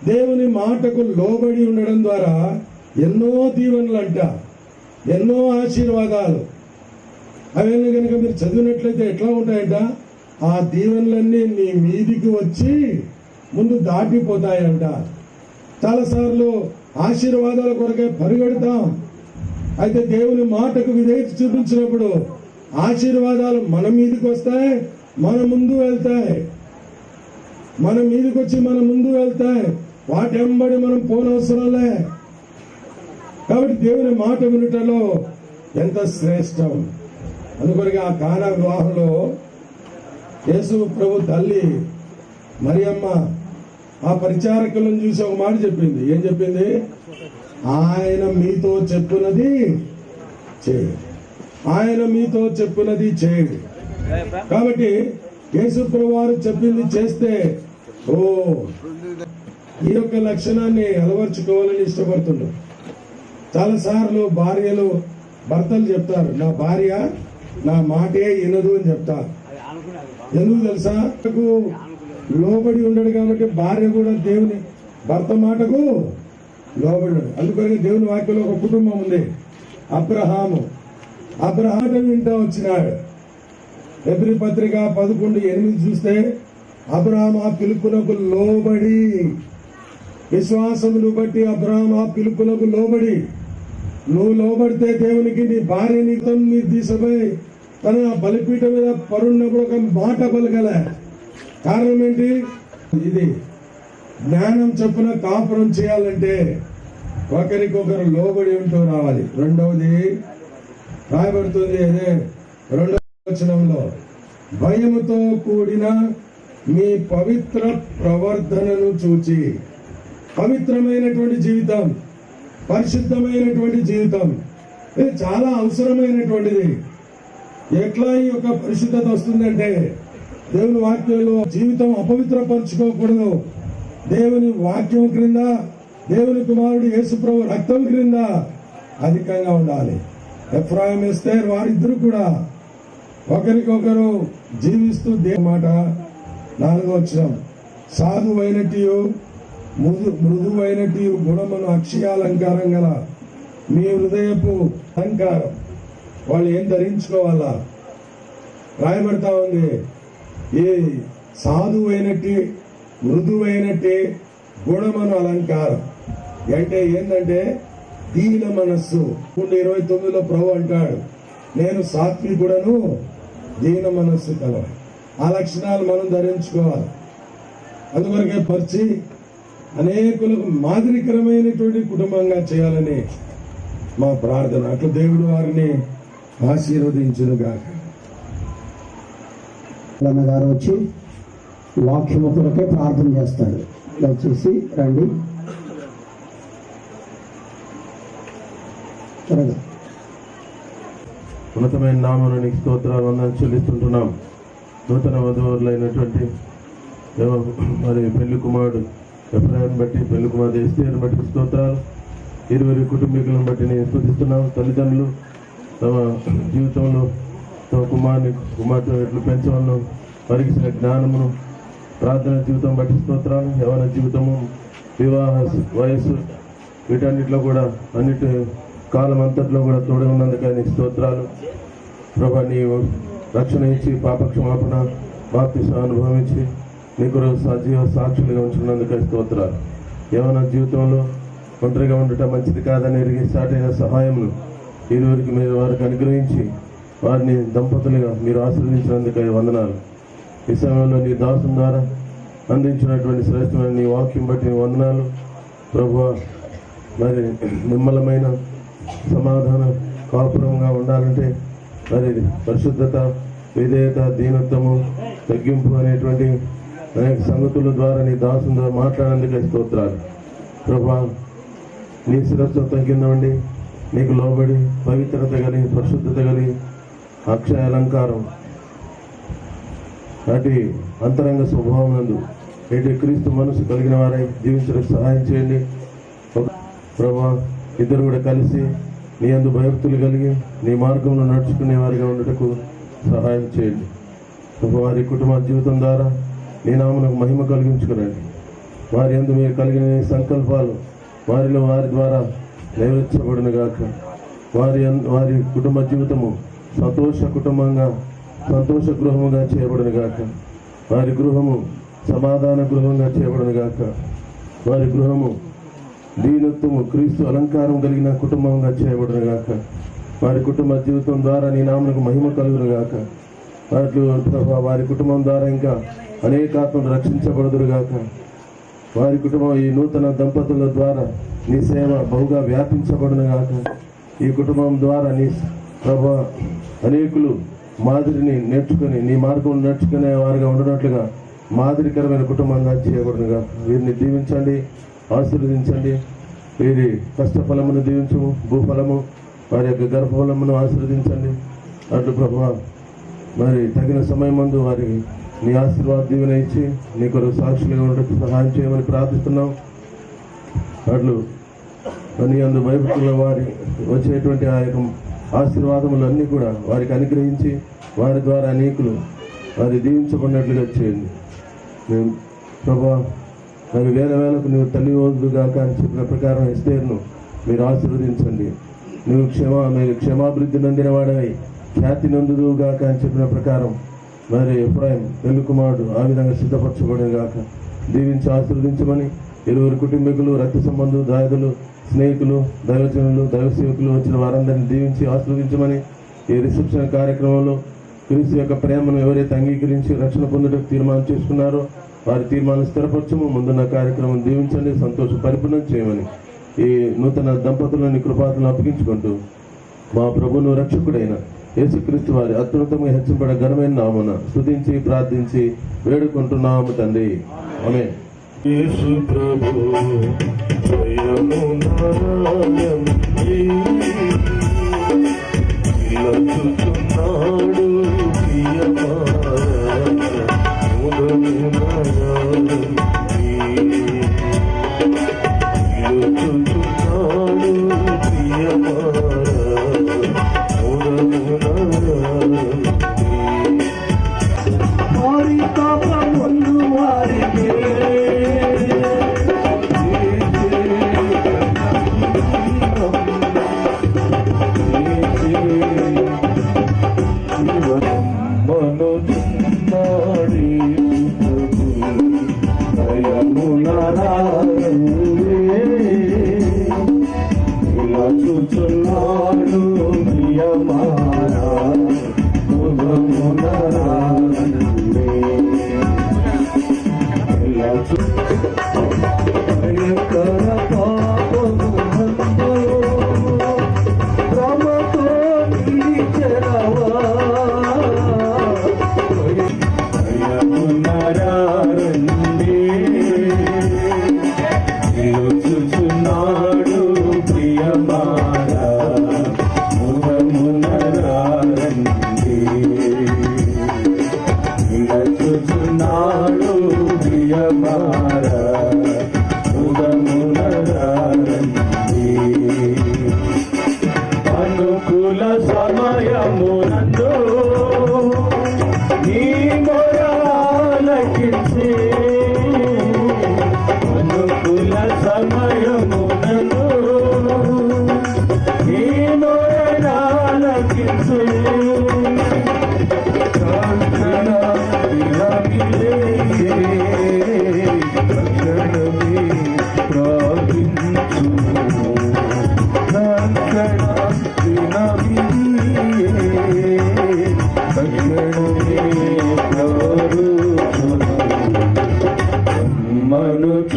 S3: దేవుని మాటకు లోబడి ఉండడం ద్వారా ఎన్నో దీవెనలంట, ఎన్నో ఆశీర్వాదాలు. అవన్నీ కనుక మీరు చదివినట్లయితే ఎట్లా ఉంటాయంట, ఆ దీవెనలన్నీ మీ మీదికి వచ్చి ముందు దాటిపోతాయంట. చాలాసార్లు ఆశీర్వాదాల కొరకే పరిగెడతాం. అయితే దేవుని మాటకు విధేయత చూపించినప్పుడు ఆశీర్వాదాలు మన మీదకి వస్తాయి, మన ముందు వెళ్తాయి. మన మీదకి వచ్చి మన ముందు వెళ్తాయి, వాటి వెంబడి మనం పోనవసరంలే. కాబట్టి దేవుని మాట వినుటలో ఎంత శ్రేష్టం. అందుకొరగా ఆ కానా వివాహంలో యేసు ప్రభు తల్లి మరియమ్మ ఆ పరిచారకులను చూసి ఒక మాట చెప్పింది. ఏం చెప్పింది? ఆయన మీతో చెప్పునది చేయండి, ఆయన మీతో చెప్పునది చేయండి. కాబట్టి యేసు ప్రభు వారు చెప్పింది చేస్తే ఈ యొక్క లక్షణాన్ని అలవర్చుకోవాలని ఇష్టపడుతున్నాం. చాలాసార్లు భార్యలు భర్తలు చెప్తారు, నా భార్య నా మాటే వినదు అని చెప్తారు. ఎందుకు తెలుసా? లోబడి ఉండడు కాబట్టి భార్య కూడా దేవుని భర్త మాటకు లోబడి. అందుకని దేవుని వాక్యంలో ఒక కుటుంబం ఉంది, అబ్రహాము వింటా వచ్చినాడు. ఎబ్రీ పత్రిక 11:8 చూస్తే అబ్రహాము ఆ పిలుపునకు లోబడి, విశ్వాసమును బట్టి అబ్రహాము ఆ పిలుపునకు లోబడి. నువ్వు లోబడితే దేవునికి నీ భార్య నీ దిశపై తన బలిపీఠం మీద పరున్నప్పుడు ఒక మాట పలకలే. కారణం ఏంటి? ఇది జ్ఞానం చొప్పున కాపురం చేయాలంటే ఒకరికొకరు లోబడి ఉంటూ రావాలి. రెండవది రాయబడుతుంది, అదే 2వ వచనంలో, భయముతో కూడిన మీ పవిత్ర ప్రవర్తనను చూచి. పవిత్రమైనటువంటి జీవితం, పరిశుద్ధమైనటువంటి జీవితం ఇది చాలా అవసరమైనటువంటిది. ఎట్లా ఈ యొక్క పరిశుద్ధత వస్తుందంటే, దేవుని వాక్యంలో జీవితం అపవిత్రపరచుకోకూడదు. దేవుని వాక్యం క్రింద, దేవుని కుమారుడు యేసుప్రభు రక్తం క్రింద అధికంగా ఉండాలి. ఎఫ్రాయిం ఎస్తేర్ వారిద్దరు కూడా ఒకరికొకరు జీవిస్తూ మాట. 4వ వచనం, సాధువైనటియు మృదువైనటియు గుణమును అక్షయాలంకారం గల మీ హృదయపు అలంకారం. వాళ్ళు ఏం ధరించుకోవాలా రాయబడతా ఉంది. ఏ సాధువైనట్టి మృదువైనట్టి గుణమను అలంకారం అంటే ఏంటంటే దీన మనస్సు. 29లో ప్రభు అంటాడు, నేను సాత్వికుడను దీన మనస్సు కల. ఆ లక్షణాలు మనం ధరించుకోవాలి. అందువరకే పరిచి అనేకులకు మాదిరికరమైనటువంటి కుటుంబంగా చేయాలని మా ప్రార్థన. అట్లా దేవుడు వారిని ఆశీర్వదించునుగాక.
S2: గారు వచ్చి వాక్యము కొరకే ప్రార్థన చేస్తాడు. దయచేసి రండి.
S4: ఉన్నతమైన నామమున నీకు స్తోత్రాలు వందనాలు చెల్లిస్తుంటున్నాం. నూతన వధువులైనటువంటి మరి పెళ్లి కుమారుడు ఎఫ్రాయిం బట్టి, పెళ్లి కుమారుడు ఎస్తేరుని బట్టి స్తోత్రాలు. 20 కుటుంబీకులను బట్టి నేను స్తుతిస్తున్నాం. తల్లిదండ్రులు తమ జీవితంలో తమ కుమార్తె ఎట్లు పెంచవలను పరిగిసిన జ్ఞానమును, ప్రార్థన జీవితం బట్టి స్తోత్రాలు. యవన జీవితము, వివాహ వయస్సు, వీటన్నిటిలో కూడా అన్నిటి కాలం అంతట్లో కూడా తోడే ఉన్నందుకై నీకు స్తోత్రాలు. ప్రభా, నీవు రక్షణ ఇచ్చి పాపక్షమాపణ బాప్తిసం అనుభవించి నీకు సజీవ సాక్షులుగా ఉంచుకున్నందుకై స్తోత్రాలు. యవన జీవితంలో ఒంటరిగా ఉండటం మంచిది కాదని ఎరిగి సాటైన సహాయమును ఇరువురికి మీరు వారికి అనుగ్రహించి వారిని దంపతులుగా మీరు ఆశీర్వదించినందుకై వందనాలు. ఈ సమయంలో నీ దాసం ద్వారా అందించినటువంటి శ్రేష్టమైన నీ వాక్యం బట్టి వందనాలు. ప్రభువా, మరి నిమ్మలమైన సమాధాన కాపురంగా ఉండాలంటే మరి పరిశుద్ధత, విధేయత, దీనత్వము, తగ్గింపు అనేటువంటి అనేక సంగతుల ద్వారా నీ దాసం ద్వారా మాట్లాడేందుకు స్తోత్రాలు. ప్రభా, నీ శిరస్వత్వం కింద ఉండి నీకు లోబడి పవిత్రత కలిగి పరిశుద్ధత కలిగి అక్షయ అలంకారం నాటి అంతరంగ స్వభావం నందు నేటి క్రీస్తు మనసు కలిగిన వారై జీవించడానికి సహాయం చేయండి. ప్రభా, ఇద్దరు కూడా కలిసి నీ యందు భయభక్తులు కలిగి నీ మార్గంలో నడుచుకునే వారిగా ఉండటకు సహాయం చేయండి. వారి కుటుంబ జీవితం ద్వారా నీ నామమునకు మహిమ కలిగించుకునండి. వారి యందు మీరు కలిగిన సంకల్పాలు వారిలో వారి ద్వారా నెరవేర్చబడును గాక. వారి కుటుంబ జీవితము సంతోష కుటుంబంగా, సంతోష గృహముగా చేయబడును గాక. వారి గృహము సమాధాన గృహంగా చేయబడును గాక. వారి గృహము దీనత్వము, క్రీస్తు అలంకారం కలిగిన కుటుంబంగా చేయబడును గాక. వారి కుటుంబ జీవితం ద్వారా నీ నామమునకు మహిమ కలుగును గాక. వారి కుటుంబం ద్వారా ఇంకా అనేక ఆత్మలు రక్షించబడుదురు గాక. వారి కుటుంబం ఈ నూతన దంపతుల ద్వారా నీ సేవ బహుగా వ్యాపించబడును గాక. ఈ కుటుంబం ద్వారా నీ ప్రభా అనేకులు మాదిరిని నేర్చుకుని నీ మార్గం నేర్చుకునే వారిగా ఉండనట్లుగా మాదిరికరమైన కుటుంబంగా చేయబడును గాక. వీరిని దీవించండి, ఆశీర్వదించండి. వీరి కష్టఫలమును దీవించము, భూఫలము, వారి యొక్క గర్భఫలమును ఆశీర్వదించండి. అట్లు ప్రభా, మరి తగిన సమయం ముందు వారికి నీ ఆశీర్వాద దీవెన ఇచ్చి నీ కొరకు సాక్షులుగా ఉండటం సహాయం చేయమని ప్రార్థిస్తున్నాం. అట్లు నీ యందు భయభక్తుల వారి వచ్చేటువంటి ఆ యొక్క ఆశీర్వాదములన్నీ కూడా వారికి అనుగ్రహించి వారి ద్వారా అనేకులు వారి దీవించబడినట్లుగా చేయండి. మేము ప్రభా మరి వేల వేలకు నువ్వు తల్లి వదుగాక అని చెప్పిన ప్రకారం ఎస్తేర్ను మీరు ఆశీర్వదించండి. నువ్వు మీరు క్షమాభివృద్ధి నొందిన వాడవై ఖ్యాతి నొందుదుగాక అని చెప్పిన ప్రకారం మరి ఎఫ్రాయిం పెళ్లి కుమారుడు ఆ విధంగా సిద్ధపరచబడిన గాక దీవించి ఆశీర్వదించమని ఇరువురు కుటుంబీకులు, రక్త సంబంధులు, దాయదులు, స్నేహితులు, దైవజనులు, దైవ సేవకులు వచ్చిన వారందరినీ దీవించి ఆశీర్వదించమని ఈ రిసెప్షన్ కార్యక్రమంలో క్రీస్తు యొక్క ప్రేమను ఎవరైతే అంగీకరించి రక్షణ పొందుటకు తీర్మానం చేసుకున్నారో వారి తీర్మానం స్థిరపరచము. ముందున్న కార్యక్రమం దీవించండి, సంతోష పరిపూర్ణం చేయమని ఈ నూతన దంపతులని కృపాలను అప్పగించుకుంటూ మా ప్రభువును రక్షకుడైన యేసుక్రీస్తు వారి అత్యున్నతంగా హెచ్చింపడ ఘనమైన నామమున స్తుతించి ప్రార్థించి వేడుకుంటున్నాము తండ్రి. ఆమేన్.
S1: యేసు ప్రభు జయము నారాయణ ఇలచుచున్నాడు ప్రియమారా ఉదము నారాయణ ఇలచుచున్నాడు ప్రియమారా ఉదము నారాయణ వారి పాపములు వారికి చూచున్నాడు ప్రియమారా చూచున్నాడు ప్రియమారా చూచున్నాడు ప్రియమారా అనుకూల సమయమునందు నీ మొరాలకించి అనుకూల సమయమునందు నీ మొరాలకించి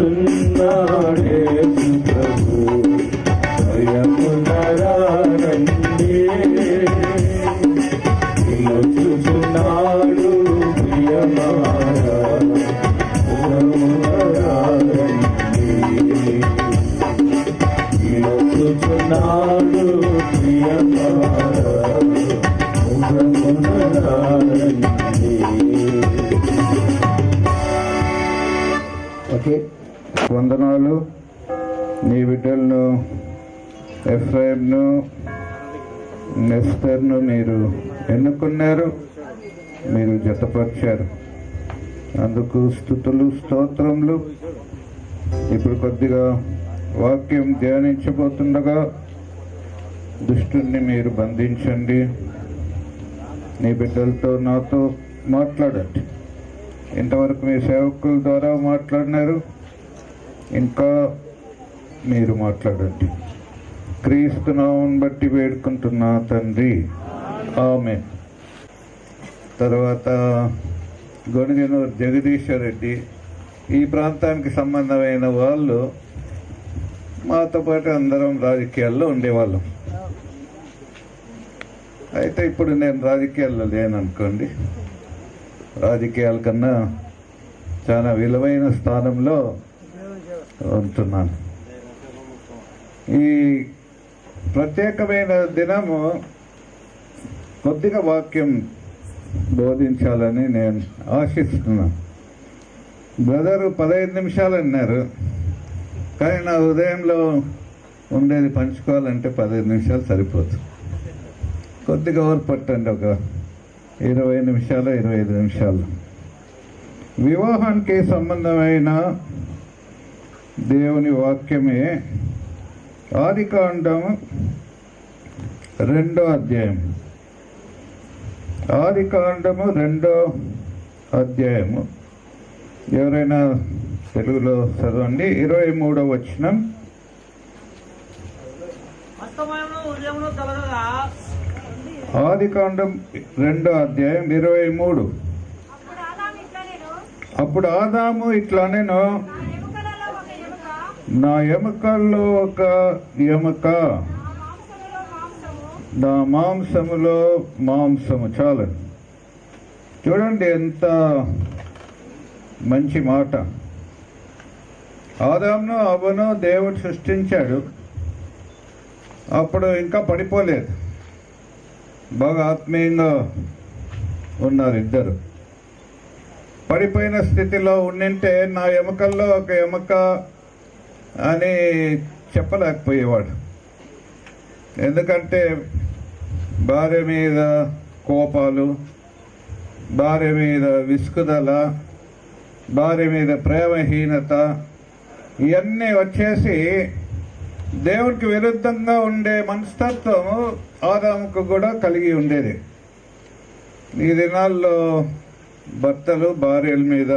S1: మనుచున్నాడే ప్రభు భయమునరారండి చూచున్నాడు ప్రియమారా చూచున్నాడు ప్రియమారా
S5: ఓకే, వందనాలు. నీ బిడ్డలను ఎఫ్ఐఎంను నెస్టర్ను మీరు ఎన్నుకున్నారు, మీరు జతపరిచారు. అందుకు స్తుతులు, స్తోత్రములు. ఇప్పుడు కొద్దిగా వాక్యం ధ్యానించబోతుండగా దుష్టుని మీరు బంధించండి. నీ బిడ్డలతో నాతో మాట్లాడండి. ఇంతవరకు మీ సేవకుల ద్వారా మాట్లాడినారు, ఇంకా మీరు మాట్లాడండి. క్రీస్తు నామమును బట్టి వేడుకుంటున్నా తండ్రి, ఆమేన్. తర్వాత గొనిగనూరు జగదీశ్వర్ రెడ్డి, ఈ ప్రాంతానికి సంబంధమైన వాళ్ళు మాతో పాటు అందరం రాజకీయాల్లో ఉండేవాళ్ళం. అయితే ఇప్పుడు నేను రాజకీయాల్లో లేననుకోండి, రాజకీయాల కన్నా చాలా విలువైన స్థానంలో ఉంటున్నాను. ఈ ప్రత్యేకమైన దినము కొద్దిగా వాక్యం బోధించాలని నేను ఆశిస్తున్నాను. బ్రదరు 15 నిమిషాలు అన్నారు, కానీ నా హృదయంలో ఉండేది పంచుకోవాలంటే 15 నిమిషాలు సరిపోతుంది. కొద్దిగా ఓర్ పట్టండి, ఒక 20 నిమిషాలు 25 నిమిషాలు. వివాహానికి సంబంధమైన దేవుని వాక్యమే ఆదికాండం 2వ అధ్యాయం. ఆదికాండము 2వ అధ్యాయము ఎవరైనా తెలుగులో చదవండి. 23వ వచనం. ఆదికాండం 2వ అధ్యాయం 23. అప్పుడు ఆదాము ఇట్లా నేను నా ఎముకల్లో ఒక ఎముక, నా మాంసములో మాంసము. చాలు, చూడండి ఎంత మంచి మాట. ఆదామును అవ్వను దేవుడు సృష్టించాడు. అప్పుడు ఇంకా పడిపోలేదు, బాగా ఆత్మీయంగా ఉన్నారు ఇద్దరు. పడిపోయిన స్థితిలో ఉండింటే నా ఎముకల్లో ఒక ఎముక అని చెప్పలేకపోయేవాడు. ఎందుకంటే భార్య మీద కోపాలు, భార్య మీద విసుగుదల, భార్య మీద ప్రేమహీనత, ఇవన్నీ వచ్చేసి దేవునికి విరుద్ధంగా ఉండే మనస్తత్వం ఆదాముకు కూడా కలిగి ఉండేది. ఈ దినాల్లో భర్తలు భార్యల మీద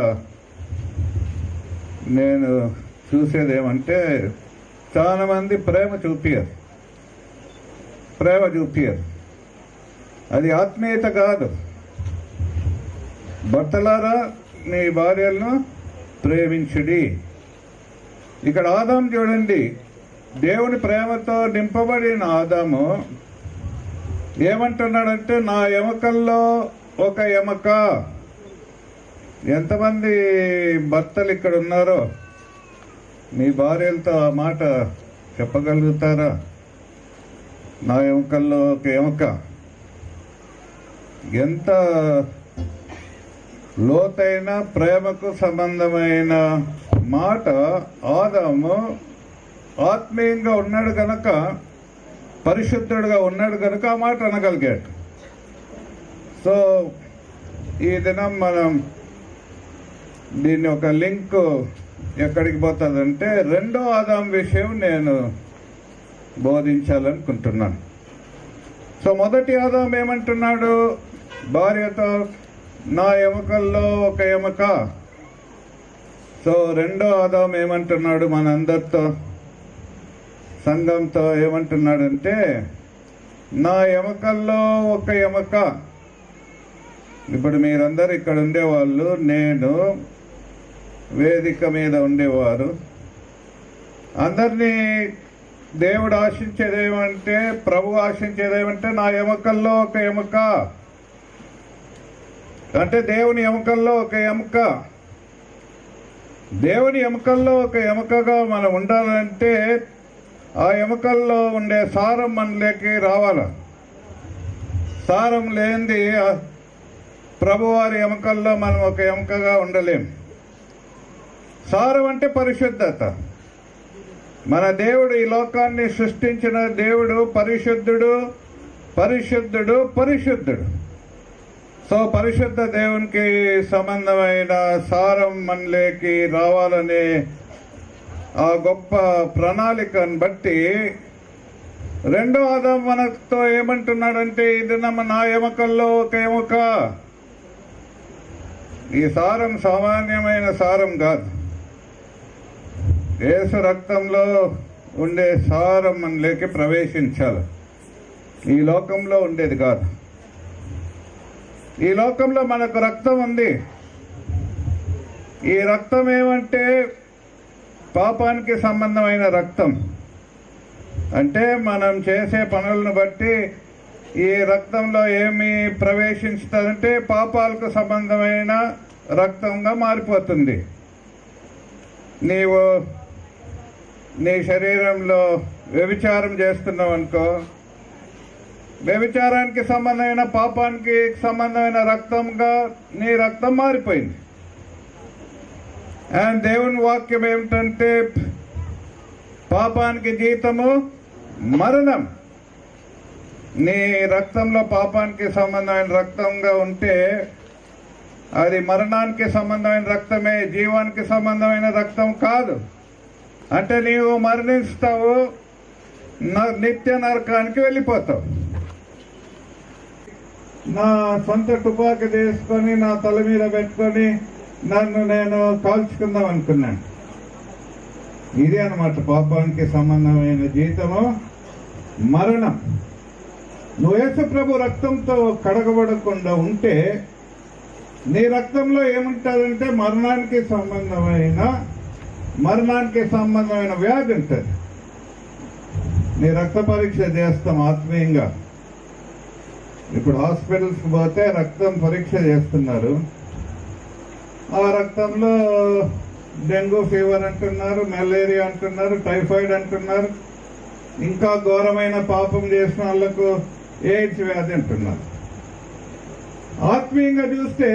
S5: నేను చూసేదేమంటే చాలా మంది ప్రేమ చూపించరు. అది ఆత్మీయత కాదు. భర్తలారా నీ భార్యలను ప్రేమించుడి. ఇక్కడ ఆదాము చూడండి, దేవుని ప్రేమతో నింపబడిన ఆదాము ఏమంటున్నాడంటే నా ఎముకల్లో ఒక ఎముక. ఎంతమంది భర్తలు ఇక్కడ ఉన్నారో మీ భార్యలతో ఆ మాట చెప్పగలుగుతారా? నా ఎముకల్లో ఒక ఎముక. ఎంత లోతైన ప్రేమకు సంబంధమైన మాట. ఆదాము ఆత్మీయంగా ఉన్నాడు కనుక, పరిశుద్ధుడుగా ఉన్నాడు కనుక ఆ మాట అనగలిగాడు. సో ఈ దినం మనం దీన్ని ఒక లింక్ ఎక్కడికి పోతుందంటే 2వ ఆదాము విషయం నేను బోధించాలనుకుంటున్నాను. సో మొదటి ఆదాము ఏమంటున్నాడు భార్యతో, నా ఎముకల్లో ఒక ఎముక. సో 2వ ఆదాము ఏమంటున్నాడు మనందరితో, సంఘంతో ఏమంటున్నాడంటే నా ఎముకల్లో ఒక ఎముక. ఇప్పుడు మీరందరూ ఇక్కడ ఉండేవాళ్ళు, నేను వేదిక మీద ఉండేవారు, అందరినీ దేవుడు ఆశించేదేమంటే, ప్రభు ఆశించేదేమంటే నా ఎముకల్లో ఒక ఎముక. అంటే దేవుని ఎముకల్లో ఒక ఎముక. దేవుని ఎముకల్లో ఒక ఎముకగా మనం ఉండాలంటే ఆ ఎముకల్లో ఉండే సారం మనలోకి రావాలి. సారం లేనిది ప్రభువారి ఎముకల్లో మనం ఒక ఎముకగా ఉండలేం. సారం అంటే పరిశుద్ధత. మన దేవుడు ఈ లోకాన్ని సృష్టించిన దేవుడు పరిశుద్ధుడు, పరిశుద్ధుడు, పరిశుద్ధుడు. సో పరిశుద్ధ దేవునికి సంబంధమైన సారం మనలోకి రావాలనే ఆ గొప్ప ప్రణాళికను బట్టి 2వ ఆదాము మనతో ఏమంటున్నాడంటే ఇది నా ఎముకల్లో ఒక ఎముక. ఈ సారం సామాన్యమైన సారం కాదు. యేసు రక్తంలో ఉండే సారం మనలోకి ప్రవేశించాలి. ఈ లోకంలో ఉండేది కాదు. ఈ లోకంలో మనకు రక్తం ఉంది. ఈ రక్తం ఏమంటే పాపానికి సంబంధమైన రక్తం. అంటే మనం చేసే పనులను బట్టి ఈ రక్తంలో ఏమి ప్రవేశించుతుందంటే పాపాలకు సంబంధమైన రక్తంగా మారిపోతుంది. నీవు నీ శరీరంలో వ్యభిచారం చేస్తున్నావు అనుకో, వ్యభిచారానికి సంబంధమైన పాపానికి సంబంధమైన రక్తంగా నీ రక్తం మారిపోయింది. అండ్ దేవుని వాక్యం ఏమిటంటే పాపానికి జీతము మరణం. నీ రక్తంలో పాపానికి సంబంధమైన రక్తంగా ఉంటే అది మరణానికి సంబంధమైన రక్తమే, జీవానికి సంబంధమైన రక్తం కాదు. అంటే నీవు మరణిస్తావు, నిత్య నరకానికి వెళ్ళిపోతావు. నా సొంత తుపాకీ తీసుకొని నా తల మీద పెట్టుకొని నన్ను నేను కాల్చుకుందాం అనుకున్నాను. ఇదే అన్నమాట పాపానికి సంబంధమైన జీతము మరణం. నువ్వు యేసు ప్రభు రక్తంతో కడగబడకుండా ఉంటే నీ రక్తంలో ఏముంటుందంటే మరణానికి సంబంధమైన వ్యాధి ఉంటుంది. నీ రక్త పరీక్ష చేస్తాం ఆత్మీయంగా. ఇప్పుడు హాస్పిటల్స్కి పోతే రక్తం పరీక్ష చేస్తున్నారు. ఆ రక్తంలో డెంగ్యూ ఫీవర్ అంటున్నారు, మలేరియా అంటున్నారు, టైఫాయిడ్ అంటున్నారు, ఇంకా ఘోరమైన పాపం చేసిన వాళ్లకు ఎయిడ్స్ వ్యాధి అంటున్నారు. ఆత్మీయంగా చూస్తే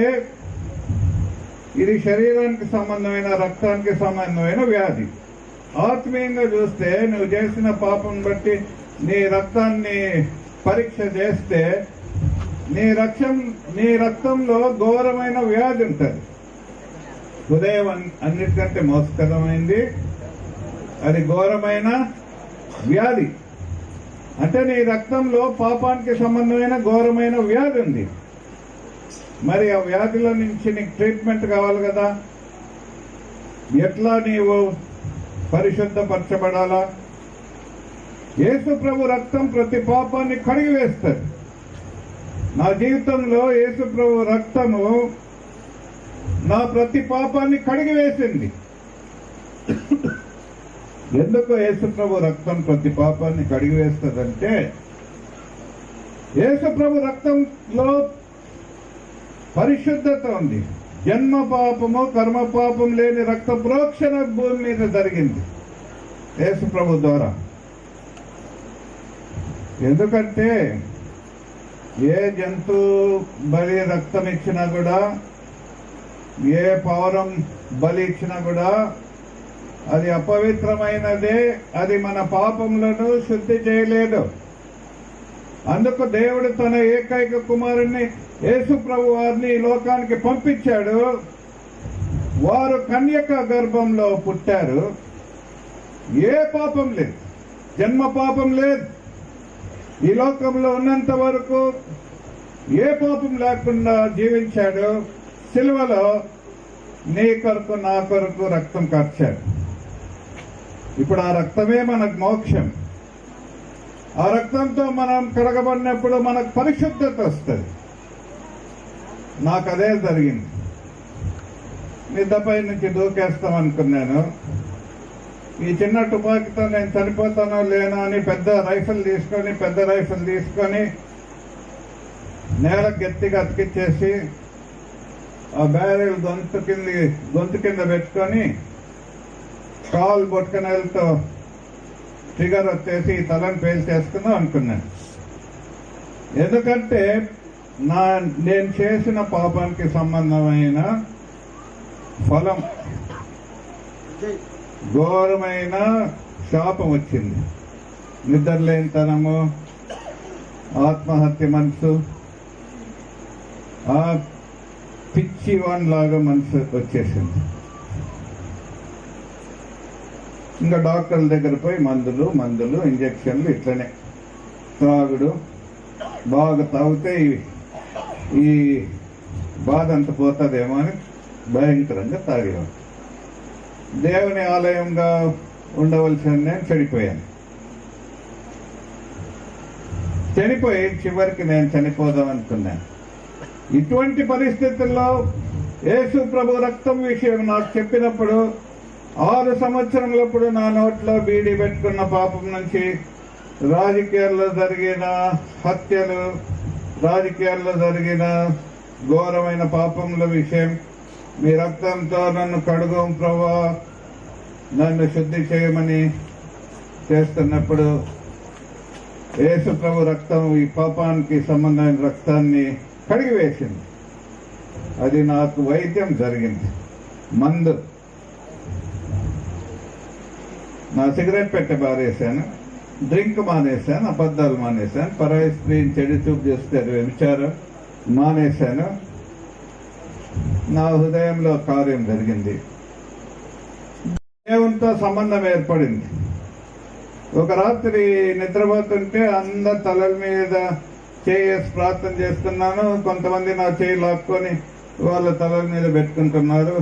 S5: ఇది శరీరానికి సంబంధమైన రక్తానికి సంబంధమైన వ్యాధి. ఆత్మీయంగా చూస్తే నువ్వు చేసిన పాపం బట్టి నీ రక్తాన్ని పరీక్ష చేస్తే నీ రక్తంలో ఘోరమైన వ్యాధి ఉంటుంది. హృదయం అన్నిటికంటే మోసకరమైంది, అది ఘోరమైన వ్యాధి. అంటే నీ రక్తంలో పాపానికి సంబంధమైన ఘోరమైన వ్యాధి ఉంది. మరి ఆ వ్యాధిలో నుంచి నీకు ట్రీట్మెంట్ కావాలి కదా. ఎట్లా నీవు పరిశుద్ధపరచబడాలా? యేసు ప్రభు రక్తం ప్రతి పాపాన్ని కడిగివేస్తుంది. నా జీవితంలో యేసు ప్రభు రక్తము నా ప్రతి పాపాన్ని కడిగివేసింది. ఎందుకు యేసు ప్రభు రక్తం ప్రతి పాపాన్ని కడిగివేస్తుందంటే యేసు ప్రభు రక్తంలో పరిశుద్ధత ఉంది. జన్మ పాపము కర్మ పాపం లేని రక్త ప్రోక్షణ భూమి మీద జరిగింది యేసు ప్రభు ద్వారా. ఎందుకంటే ఏ జంతు బలి రక్తం ఇచ్చినా కూడా, ఏ పౌరం బలి ఇచ్చినా కూడా అది అపవిత్రమైనదే. అది మన పాపములను శుద్ధి చేయలేదు. అందుకు దేవుడు తన ఏకైక కుమారుణ్ణి యేసు ప్రభు వారిని ఈ లోకానికి పంపించాడు. వారు కన్యక గర్భంలో పుట్టారు. ఏ పాపం లేదు, జన్మ పాపం లేదు. ఈ లోకంలో ఉన్నంత వరకు ఏ పాపం లేకుండా జీవించాడు. సిలువలో నీ కొరకు నా కొరకు రక్తం కార్చాడు. ఇప్పుడు ఆ రక్తమే మనకు మోక్షం. ఆ రక్తంతో మనం కడగబడినప్పుడు మనకు పరిశుద్ధత వస్తుంది. నాకు అదే జరిగింది. మిద్దపై నుంచి దూకేస్తాం అనుకున్నాను. ఈ చిన్న తుపాకీతో నేను చనిపోతానో లేనో అని పెద్ద రైఫిల్ తీసుకొని నేల గట్టిగా అతికిచ్చేసి ఆ బ్యారెల్ గొంతు కింద పెట్టుకొని కాల్ బొట్టకనెలతో ట్రిగర్ వచ్చేసి తలని పేల్చేసుకుందాం అనుకున్నాను. ఎందుకంటే నేను చేసిన పాపానికి సంబంధమైన ఫలం ఘోరమైన శాపం వచ్చింది. నిద్రలేనితనము, ఆత్మహత్య మనసు, ఆ పిచ్చి లాగా మనసు వచ్చేసింది. ఇంకా డాక్టర్ల దగ్గర పోయి మందులు ఇంజక్షన్లు ఇట్లనే త్రాగుడు. బాగా తాగితే ఈ బాధ అంత పోతుందేమో అని భయంకరంగా తాగాను. దేవుని ఆలయంగా ఉండవలసిన నేను చనిపోయి చివరికి నేను చనిపోదాం అనుకున్నాను. ఇటువంటి పరిస్థితుల్లో యేసు ప్రభు రక్తం విషయం నాకు చెప్పినప్పుడు 6 సంవత్సరములప్పుడు నా నోట్లో బీడీ పెట్టుకున్న పాపం నుంచి, రాజకీయాల్లో జరిగిన హత్యలు, రాజకీయాల్లో జరిగిన ఘోరమైన పాపముల విషయం, మీ రక్తంతో నన్ను కడుగు ప్రభువా, నన్ను శుద్ధి చేయమని చేస్తున్నప్పుడు యేసు ప్రభు రక్తం ఈ పాపానికి సంబంధమైన రక్తాన్ని కడిగివేసింది. అది నాకు వైద్యం జరిగింది. మందు నా సిగరెట్ పెట్టె బారేశాను, డ్రింక్ మానేశాను, అబద్ధాలు మానేశాను, పరాయి స్త్రీని చెడు చూపు చేస్తే అది వ్యభిచారం మానేశాను. నా హృదయంలో కార్యం జరిగింది, దేవునితో సంబంధం ఏర్పడింది. ఒక రాత్రి నిద్రపోతుంటే అందరి తలల మీద చేసి ప్రార్థన చేస్తున్నాను. కొంతమంది నా చేయి లాక్కొని వాళ్ళ తలల మీద పెట్టుకుంటున్నారు.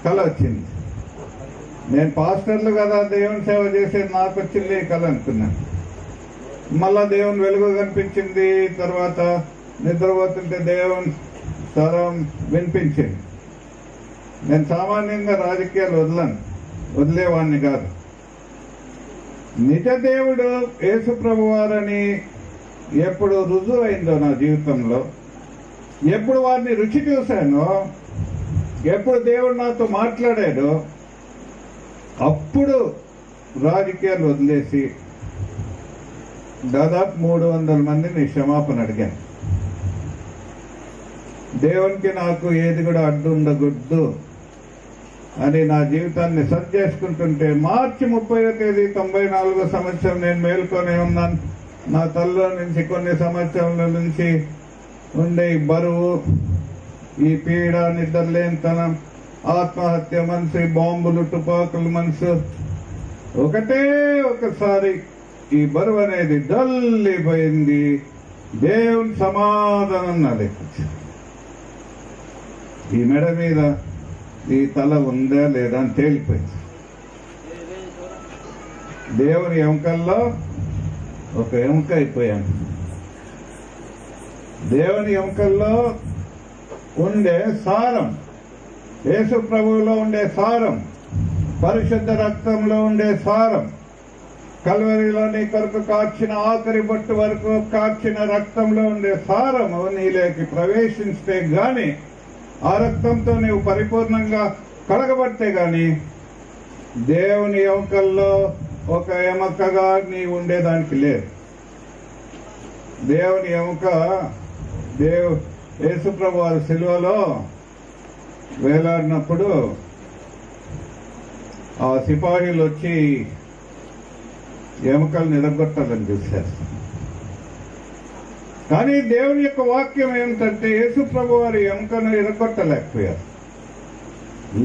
S5: కళ వచ్చింది. నేను పాస్టర్లు కదా, దేవుని సేవ చేసేది, నాకు వచ్చింది కళ అనుకున్నాను. మళ్ళా దేవుని వెలుగు కనిపించింది. తర్వాత నిద్రపోతుంటే దేవుని స్వరం వినిపించింది. నేను సామాన్యంగా రాజకీయాలు వదిలేవాడిని కాదు. నిజ దేవుడు యేసు ప్రభువారని ఎప్పుడు రుజువు అయిందో నా జీవితంలో, ఎప్పుడు వారిని రుచి చూశానో, ఎప్పుడు దేవుడు నాతో మాట్లాడాడో, అప్పుడు రాజకీయాలు వదిలేసి దాదాపు 300 మందిని క్షమాపణ అడిగాను. దేవునికి నాకు ఏది కూడా అడ్డు ఉండకూడదు అని నా జీవితాన్ని సరి చేసుకుంటుంటే మార్చి 30వ తేదీ 94వ సంవత్సరం నేను మేల్కొనే ఉన్నాను. నా తల్లో నుంచి కొన్ని సంవత్సరాల నుంచి ఉండే ఈ బరువు, ఈ పీడ, నిద్రలేనితనం, ఆత్మహత్య మనసు, బాంబులు, తుపాకులు మనసు, ఒకసారి ఈ బరువు అనేది డల్లిపోయింది. దేవుని సమాధానం నా దగ్గర. ఈ మెడ మీద ఈ తల ఉందా లేదా అని తేలిపోయింది. దేవుని ఎముకల్లో ఒక ఎముక అయిపోయాను. దేవుని ఎముకల్లో ఉండే సారం, యేసు ప్రభువులో ఉండే సారం, పరిశుద్ధ రక్తంలో ఉండే సారం, కల్వరిలో నీ కొరకు కార్చిన ఆఖరి బొట్టు వరకు కార్చిన రక్తంలో ఉండే సారము నీలోకి ప్రవేశిస్తే గాని, ఆ రక్తంతో నీవు పరిపూర్ణంగా కడగబడితే గాని దేవుని ఎముకల్లో ఒక ఎముకగా నీవు ఉండేదానికి లేదు. దేవుని ఎముక యేసుప్రభు వారి సిలువలో వేలాడినప్పుడు ఆ సిపాయిలు వచ్చి ఎముకలు నిలగొట్టాలని చూశారు. కానీ దేవుని యొక్క వాక్యం ఏమిటంటే యేసుప్రభు వారి ఎముకను ఇరగొట్టలేకపోయారు.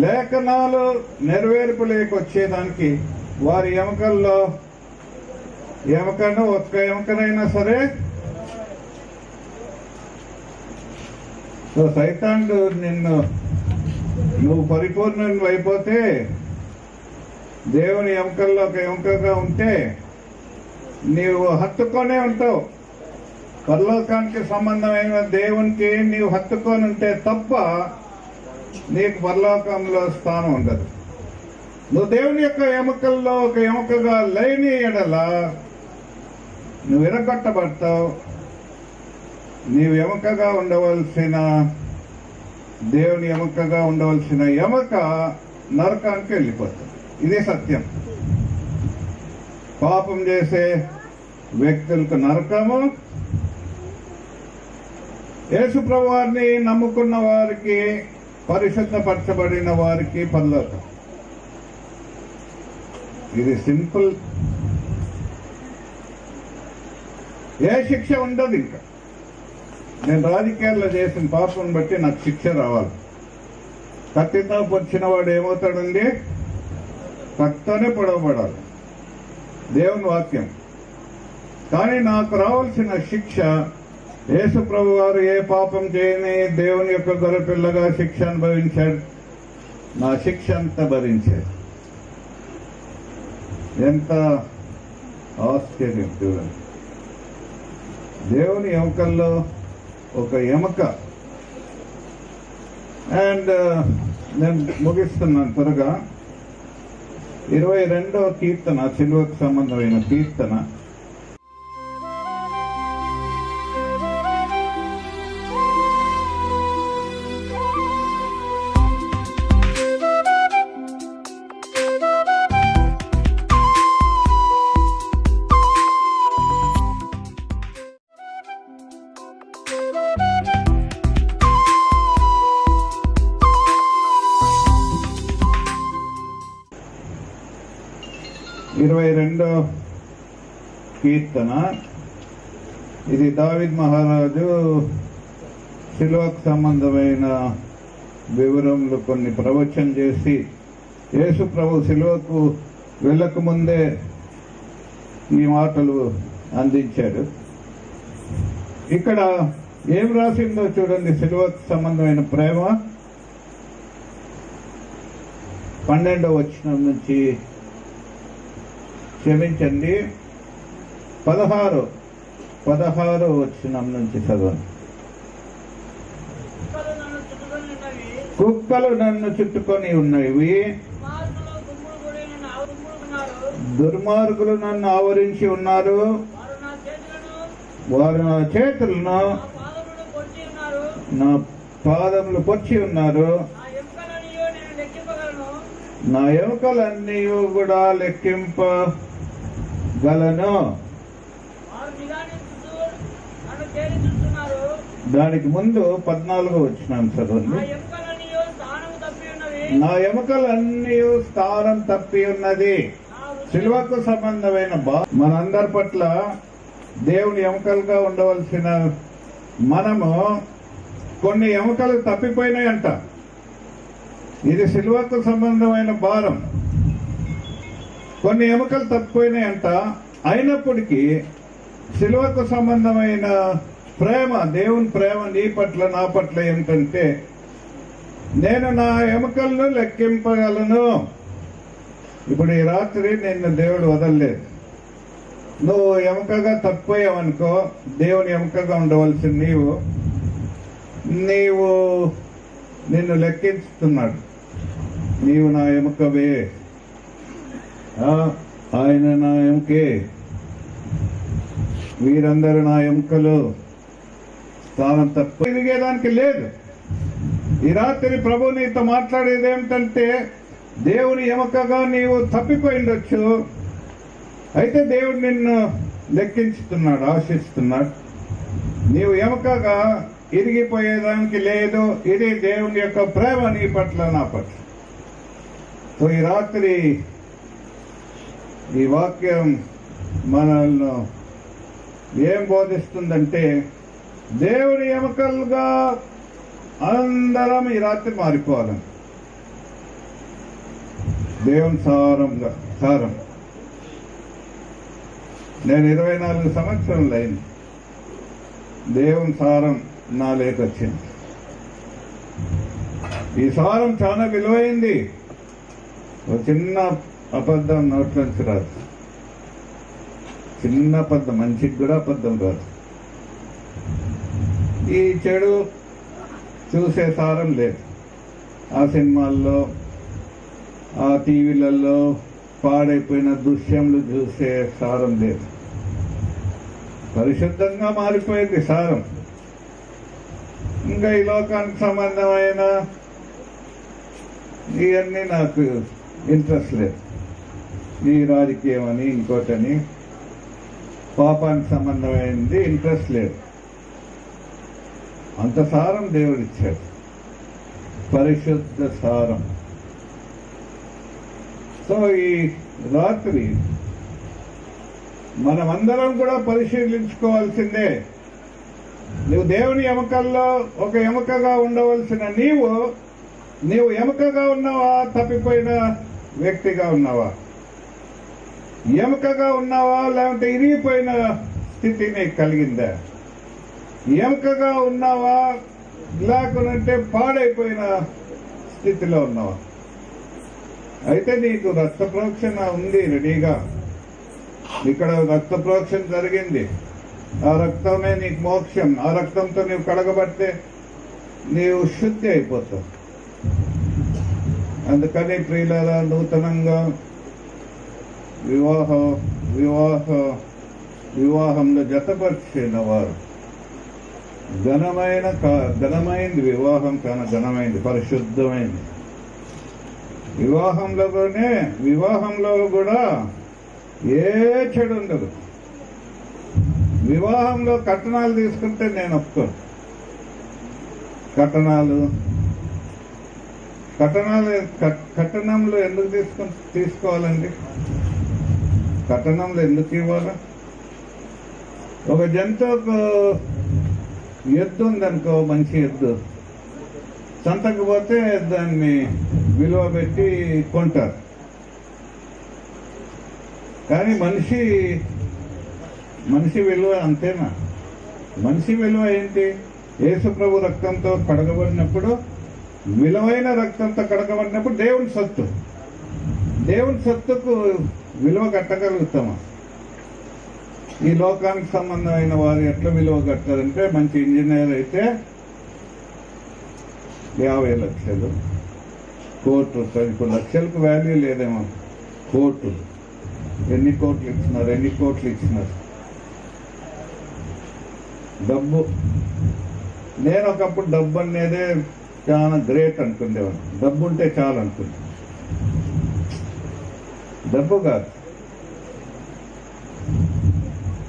S5: లేఖనాలు నెరవేర్పు లేకొచ్చేదానికి వారి ఎముకల్లో ఒక్క ఎముకనైనా సరే సైతానుడు నువ్వు పరిపూర్ణుని అయిపోతే, దేవుని ఎముకల్లో ఒక ఎముకగా ఉంటే నీవు హత్తుకొనే ఉంటావు. పరలోకానికి సంబంధమైన దేవునికి నీవు హత్తుకొని ఉంటే తప్ప నీకు పరలోకంలో స్థానం ఉండదు. నువ్వు దేవుని యొక్క ఎముకల్లో ఒక ఎముకగా లేని ఎడల నువ్వు విరగొట్టబడతావు. నీవు ఎముకగా ఉండవలసిన, దేవుని ఎముకగా ఉండవలసిన ఎముక నరకానికి వెళ్ళిపోతుంది. ఇదే సత్యం. పాపం చేసే వ్యక్తులకు నరకము, యేసు ప్రభువారిని నమ్ముకున్న వారికి, పరిశుద్ధపరచబడిన వారికి పరలోకం. ఇది సింపుల్. ఏ శిక్ష ఉండదు. ఇంకా నేను రాజకీయాల్లో చేసిన పాపం బట్టి నాకు శిక్ష రావాలి. కత్తితో పొడిచిన వాడు ఏమవుతాడండి? కత్తితోనే పొడవబడాలి, దేవుని వాక్యం. కానీ నాకు రావాల్సిన శిక్ష, యేసు ప్రభు వారు ఏ పాపం చేయని దేవుని యొక్క గొర్రెపిల్లగా శిక్ష అనుభవించాడు. నా శిక్ష అంతా భరించాడు. ఎంత ఆశ్చర్యం చూడండి. దేవుని ఎముకల్లో ఒక ఎముక. అండ్ నేను ముగిస్తున్నాను త్వరగా. 22వ కీర్తన, సిలువకు సంబంధమైన కీర్తన. 22వ కీర్తన. ఇది దావీద్ మహారాజు శిలువకు సంబంధమైన వివరములు కొన్ని ప్రవచన చేసి యేసు ప్రభు శిలువకు వెళ్ళక ముందే ఈ మాటలు అందించాడు. ఇక్కడ ఏం రాసిందో చూడండి. శిలువకు సంబంధమైన ప్రేమ 12వ వచనం నుంచి, క్షమించండి 16వ వచనం నుంచి చదవండి. కుక్కలు నన్ను చుట్టుకొని ఉన్నవి, దుర్మార్గులు నన్ను ఆవరించి ఉన్నారు, వారు నా చేతులను నా పాదములు పొచ్చి ఉన్నారు, నా ఎముకలన్నీ కూడా లెక్కింపగలను. దానికి ముందు 14వ వచనం చదవండి. నా ఎముకలన్నీ స్థానం తప్పి ఉన్నది. శిలువకు సంబంధమైన మనందరి పట్ల దేవుని ఎముకలుగా ఉండవలసిన మనము కొన్ని ఎముకలు తప్పిపోయినాయంట. ఇది శిలువకు సంబంధమైన భారం. కొన్ని ఎముకలు తప్పిపోయినాయంట. అయినప్పటికీ శిలువకు సంబంధమైన ప్రేమ, దేవుని ప్రేమ నీ పట్ల నా పట్ల ఏమిటంటే, నేను నా ఎముకలను లెక్కింపగలను. ఇప్పుడు ఈ రాత్రి నిన్ను దేవుడు వదలలేదు. నువ్వు ఎముకగా తప్పిపోయావనుకో, దేవుని ఎముకగా ఉండవలసిన నీవు నిన్ను లెక్కించుతున్నాడు. నీవు నా ఎముకవే, ఆయన నా ఎముకే, వీరందరూ నా ఎముకలు, స్థానం తప్ప తిరిగేదానికి లేదు. ఈ రాత్రి ప్రభు నీతో మాట్లాడేది ఏమిటంటే, దేవుని ఎముకగా నీవు తప్పిపోయిండొచ్చు, అయితే దేవుడు నిన్ను లెక్కించుతున్నాడు, ఆశిస్తున్నాడు. నీవు ఎముకగా ఇరిగిపోయేదానికి లేదు. ఇది దేవుని యొక్క ప్రేమ నీ పట్ల, నా పట్ల. సో ఈ రాత్రి ఈ వాక్యం మనల్ని ఏం బోధిస్తుందంటే, దేవుని ఎముకలుగా అందరం ఈ రాత్రి మారిపోవాలని. దేవుని సారం. నేను 24 సంవత్సరాలు అయింది దేవుని సారం నా లేకొచ్చింది. ఈ సారం చాలా విలువైంది. ఒక చిన్న అబద్ధం నోట్లోంచి రాదు. చిన్న అబద్ధం, మంచికి కూడా అబద్ధం రాదు. ఈ చెడు చూసే సారం లేదు. ఆ సినిమాల్లో, ఆ టీవీలలో పాడైపోయిన దృశ్యములు చూసే సారం లేదు. పరిశుద్ధంగా మారిపోయింది సారం. ఇంకా ఈ లోకానికి సంబంధమైన ఇవన్నీ నాకు ఇంట్రెస్ట్ లేదు. ఈ రాజకీయం అని, ఇంకోటని, పాపానికి సంబంధమైనది ఇంట్రెస్ట్ లేదు. అంత సారం దేవుడిచ్చాడు, పరిశుద్ధ సారం. సో ఈ రాత్రి మనమందరం కూడా పరిశీలించుకోవాల్సిందే. నువ్వు దేవుని ఎముకల్లో ఒక ఎముకగా ఉండవలసిన నీవు ఎముకగా ఉన్నావా, తప్పిపోయిన వ్యక్తిగా ఉన్నావా? ఎముకగా ఉన్నావా, లేకుంటే ఇరిగిపోయిన స్థితి నీకు కలిగిందా? ఎముకగా ఉన్నావా, లేకుంటే పాడైపోయిన స్థితిలో ఉన్నావా? అయితే నీకు రక్త ప్రోక్షణ ఉంది రెడీగా. ఇక్కడ రక్త ప్రోక్షణ జరిగింది. ఆ రక్తమే నీకు మోక్షం. ఆ రక్తంతో నీవు కడగబడితే నీవు శుద్ధి అయిపోతావు. అందుకని ప్రియులారా, నూతనంగా వివాహంలో జతపరిచిన వారు ఘనమైంది వివాహం, చాలా ఘనమైంది, పరిశుద్ధమైంది. వివాహంలో కూడా ఏ చెడు ఉండదు. వివాహంలో కట్నాలు తీసుకుంటే నేను ఒప్పుకోను. కట్నంలో ఎందుకు తీసుకోవాలండి? కట్టనంలో ఎందుకు ఇవ్వాలి? ఒక జంతువుకు ఎద్దు ఉందనుకో, మంచి ఎద్దు, సంతకు పోతే దాన్ని విలువ పెట్టి కొంటారు. కానీ మనిషి విలువ అంతేనా? మనిషి విలువ ఏంటి? యేసు ప్రభు రక్తంతో కడగబడినప్పుడు, విలువైన రక్తంతో కడగబడినప్పుడు దేవుని సొత్తుకు విలువ కట్టగలుగుతామా? ఈ లోకానికి సంబంధమైన వారు ఎట్లా విలువ కట్టారంటే, మంచి ఇంజనీర్ అయితే 50 లక్షలు, కోట్లు. ఇప్పుడు లక్షలకు వాల్యూ లేదేమో, కోట్లు. ఎన్ని కోట్లు ఇచ్చినారు. డబ్బు, నేను ఒకప్పుడు డబ్బు అనేదే చాలా గ్రేట్ అనుకునేవాడు. డబ్బు ఉంటే చాలు అనుకున్నా. డబ్బు కాదు.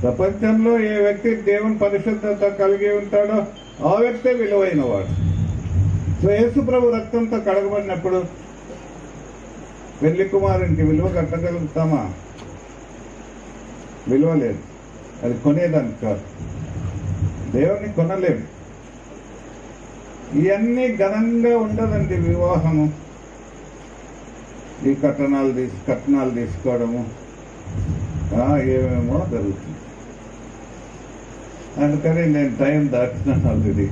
S5: ప్రపంచంలో ఏ వ్యక్తి దేవుని పరిశుద్ధత కలిగి ఉంటాడో ఆ వ్యక్తే విలువైన వాడు. సో యేసు ప్రభు రక్తంతో కడగబడినప్పుడు పెళ్లి కుమారునికి విలువ కట్టగలుగుతామా? విలువ లేదు. అది కొనేదానికి కాదు, దేవుని కొనలేము. ఇవన్నీ ఘనంగా ఉండదండి వివాహము. ఈ కట్నాలు తీసుకోవడము ఏమేమో జరుగుతుంది. అందుకని నేను టైం దాటినాను ఆల్రెడీ.